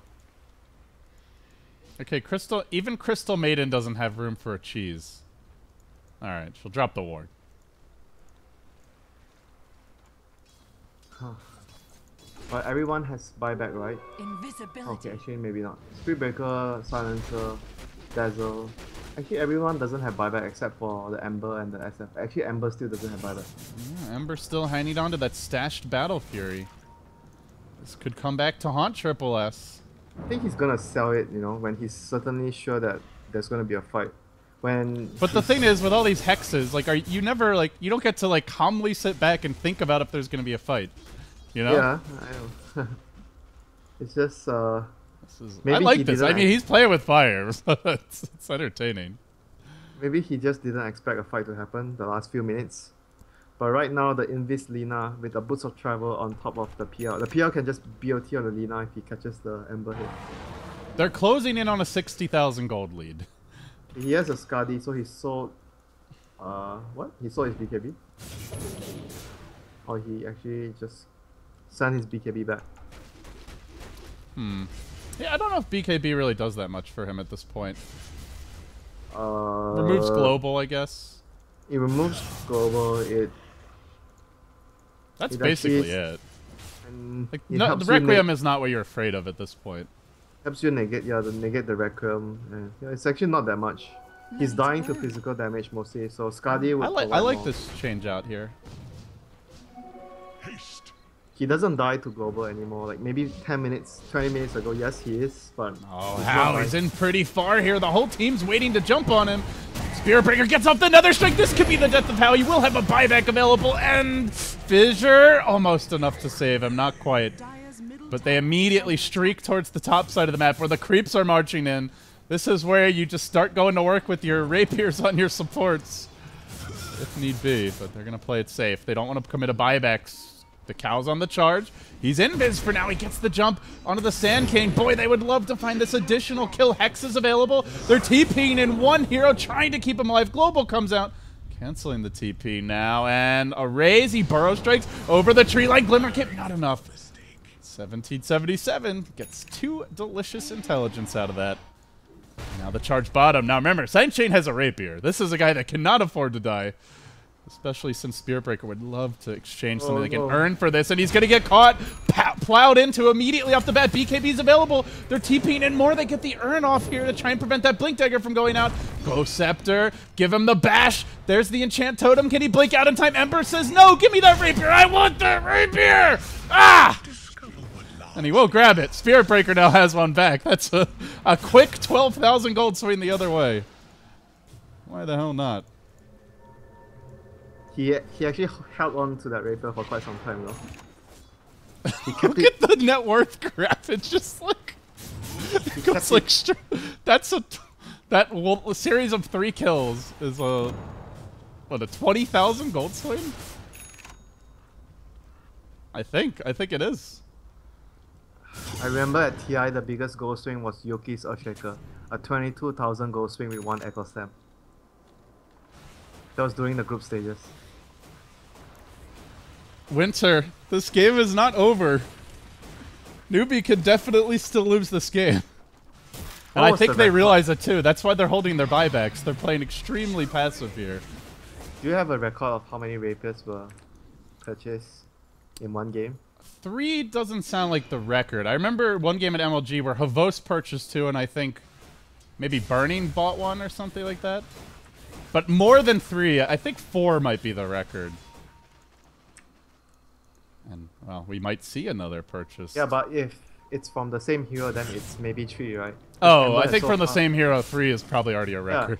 Okay, even Crystal Maiden doesn't have room for a cheese. Alright, she'll drop the ward. But everyone has buyback, right? Invisibility. Okay, actually maybe not. Spirit Breaker, Silencer, Dazzle. Actually everyone doesn't have buyback except for the Ember and the SF. Actually Ember still doesn't have buyback. Yeah, Ember's still hanging on to that stashed Battle Fury. This could come back to haunt Triple S. I think he's gonna sell it, you know, when he's certainly sure that there's gonna be a fight. But the thing is, with all these hexes, like, you never, like, you don't get to, like, calmly sit back and think about if there's gonna be a fight. You know? Yeah, I know. It's just, I maybe like he this. I didn't mean, he's playing with fire. So it's entertaining. maybe he just didn't expect a fight to happen the last few minutes. But right now, the Invis Lina with the Boots of Travel on top of the PL. The PL can just BOT on the Lina if he catches the Ember hit. They're closing in on a 60,000 gold lead. He has a Skadi, so he sold... what? He sold his BKB? Or he actually just sent his BKB back? Yeah, I don't know if BKB really does that much for him at this point. Uh, Removes global, I guess. It removes global, That's it basically actually it. and Like, it no, helps the you Requiem is not what you're afraid of at this point. helps you negate, negate the Requiem. And, yeah, it's actually not that much. He's dying to physical damage mostly, so Skadi would I provide like more. this change out here. He doesn't die to global anymore. Like maybe 10 minutes, 20 minutes ago, yes he is, but... Oh, he's How? not He's dying. in pretty far here. The whole team's waiting to jump on him. Spirit Breaker gets off the Nether Strike. This could be the death of How. He will have a buyback available, and Fissure almost enough to save him. Not quite. Dire's middle But they tower immediately is under streak towards the top side of the map where the creeps are marching in. This is where you just start going to work with your rapiers on your supports, if need be. But they're going to play it safe. They don't want to commit a buybacks. The Cow's on the charge. He's invis for now. He gets the jump onto the Sand King. Boy, they would love to find this additional kill. Hex is available. They're TPing in one hero, trying to keep him alive. Global comes out, canceling the TP now. And a raise. He burrow strikes over the tree like Glimmer Kip. Not enough. 1777 gets 2 delicious intelligence out of that. Now the charge bottom. Now remember, Sidechain has a rapier. This is a guy that cannot afford to die. Especially since Spirit Breaker would love to exchange something they can earn for this. And he's going to get caught, plowed into immediately off the bat. BKB's available. They're TPing in more. They get the earn off here to try and prevent that Blink Dagger from going out. Go Scepter. Give him the bash. There's the Enchant Totem. Can he blink out in time? Ember says, no, give me that rapier. I want that rapier. Ah! And he will grab it. Spirit Breaker now has one back. That's a quick 12,000 gold swing the other way. Why the hell not? He actually held on to that rapier for quite some time though. He kept Look at the net worth graph. It's just like it goes like that's a series of 3 kills is a 20,000 gold swing. I think it is. I remember at TI the biggest gold swing was Yoki's Earthshaker, a 22,000 gold swing with 1 Echo Stamp. That was during the group stages. Winter, this game is not over. Newbee could definitely still lose this game. And I think they realize it too. That's why they're holding their buybacks. They're playing extremely passive here. Do you have a record of how many rapiers were purchased in one game? 3 doesn't sound like the record. I remember one game at MLG where Havos purchased 2 and I think maybe Burning bought 1 or something like that. But more than 3, I think 4 might be the record. And, well, we might see another purchase. Yeah, but if it's from the same hero, then it's maybe 3, right? Oh, Ember I has think so from the far- same hero, 3 is probably already a record.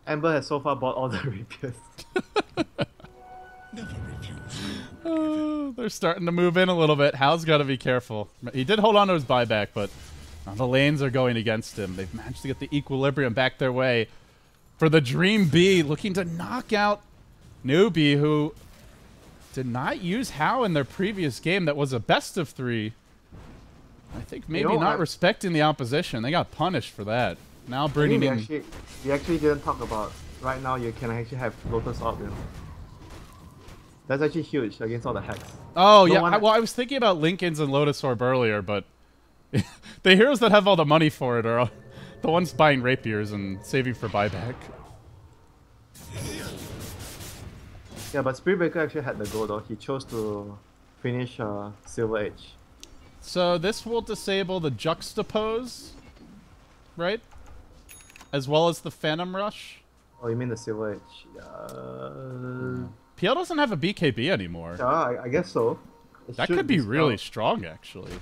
Ember has so far bought all the rapiers. Oh, they're starting to move in a little bit. Hal's got to be careful. He did hold on to his buyback, but the lanes are going against him. They've managed to get the equilibrium back their way. For the Dream B, looking to knock out Newbee, who did not use How in their previous game. That was a best of 3. I think maybe not respecting the opposition. They got punished for that. Now I think bringing we in... actually didn't talk about right now. You can actually have Lotus Orb, you know. That's actually huge against all the hacks. Oh, No yeah. one- Well, I was thinking about Lincoln's and Lotus Orb earlier, but the heroes that have all the money for it are the ones buying rapiers and saving for buyback. Yeah, but Spirit Breaker actually had the goal though. He chose to finish Silver Age. So this will disable the Juxtapose, right? As well as the Phantom Rush. Oh, you mean the Silver Age? PL doesn't have a BKB anymore. Yeah, I guess so. It That should could be dispel- really strong, actually.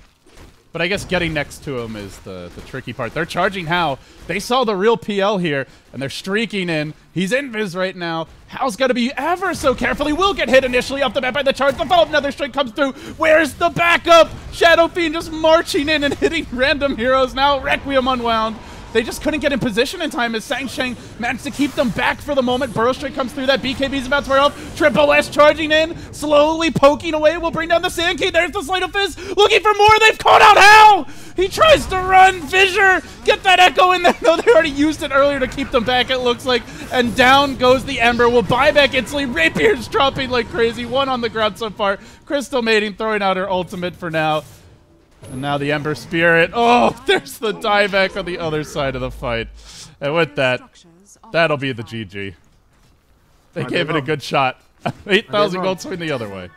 But I guess getting next to him is the tricky part. They're charging Hao. They saw the real PL here, and they're streaking in. He's invis right now. Hao's got to be ever so careful. He will get hit initially off the bat by the charge. The follow-up, another strike comes through. Where's the backup? Shadow Fiend just marching in and hitting random heroes. Now Requiem unwound. They just couldn't get in position in time as Shang managed to keep them back for the moment. Burrow Strike comes through. That BKB's about to wear off. Triple S charging in, slowly poking away. Will bring down the Sand Key. There's the Sleight of Fist. Looking for more. They've caught out Hao. He tries to run. Fissure. Get that Echo in there. No, they already used it earlier to keep them back, it looks like. And down goes the Ember. Will buy back instantly. Rapier's dropping like crazy. One on the ground so far. Crystal Mating throwing out her ultimate for now. And now the Ember Spirit. Oh, there's the dieback on the other side of the fight. And with that, that'll be the GG. They gave it a good shot. 8,000 gold swing the other way.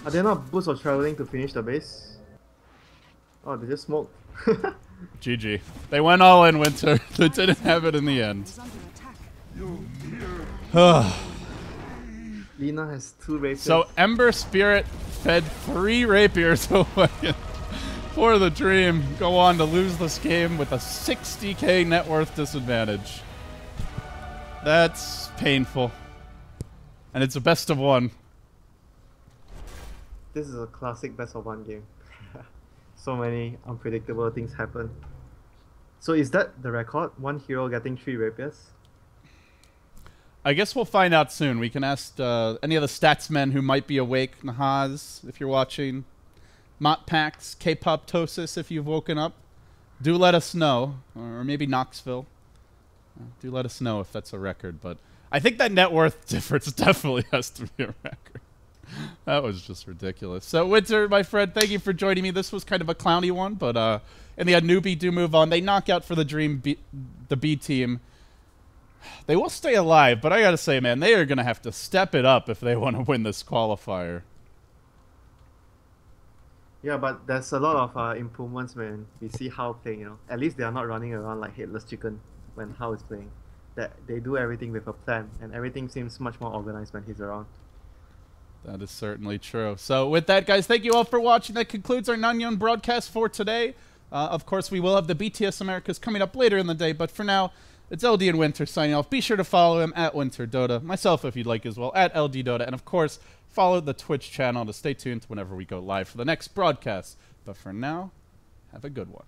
Are they not boost or traveling to finish the base? Oh, they just smoked. GG. They went all in, Winter. They didn't have it in the end. Lina has 2 rapiers. So Ember Spirit fed 3 rapiers away for the Dream. Go on to lose this game with a 60k net worth disadvantage. That's painful. And it's a best of 1. This is a classic best of 1 game. So many unpredictable things happen. So is that the record? 1 hero getting 3 rapiers? I guess we'll find out soon. We can ask any of the statsmen who might be awake. Nahaz, if you're watching. Motpax, K-Pop-tosis, if you've woken up. Do let us know. Or maybe Knoxville. Do let us know if that's a record. But I think that net worth difference definitely has to be a record. That was just ridiculous. So, Winter, my friend, thank you for joining me. This was kind of a clowny one, but in the end, Newbee do move on. They knock out for the Dream the B team. They will stay alive, but I gotta say, man, they are gonna have to step it up if they want to win this qualifier. Yeah, but there's a lot of improvements when we see Hao playing, you know. At least they are not running around like headless chicken when Hao is playing. That they do everything with a plan, and everything seems much more organized when he's around. That is certainly true. So with that, guys, thank you all for watching. That concludes our Nanyang broadcast for today. Of course, we will have the BTS Americas coming up later in the day, but for now, it's LD and Winter signing off. Be sure to follow him at Winter Dota. Myself, if you'd like as well, at LD Dota. And of course, follow the Twitch channel to stay tuned whenever we go live for the next broadcast. But for now, have a good one.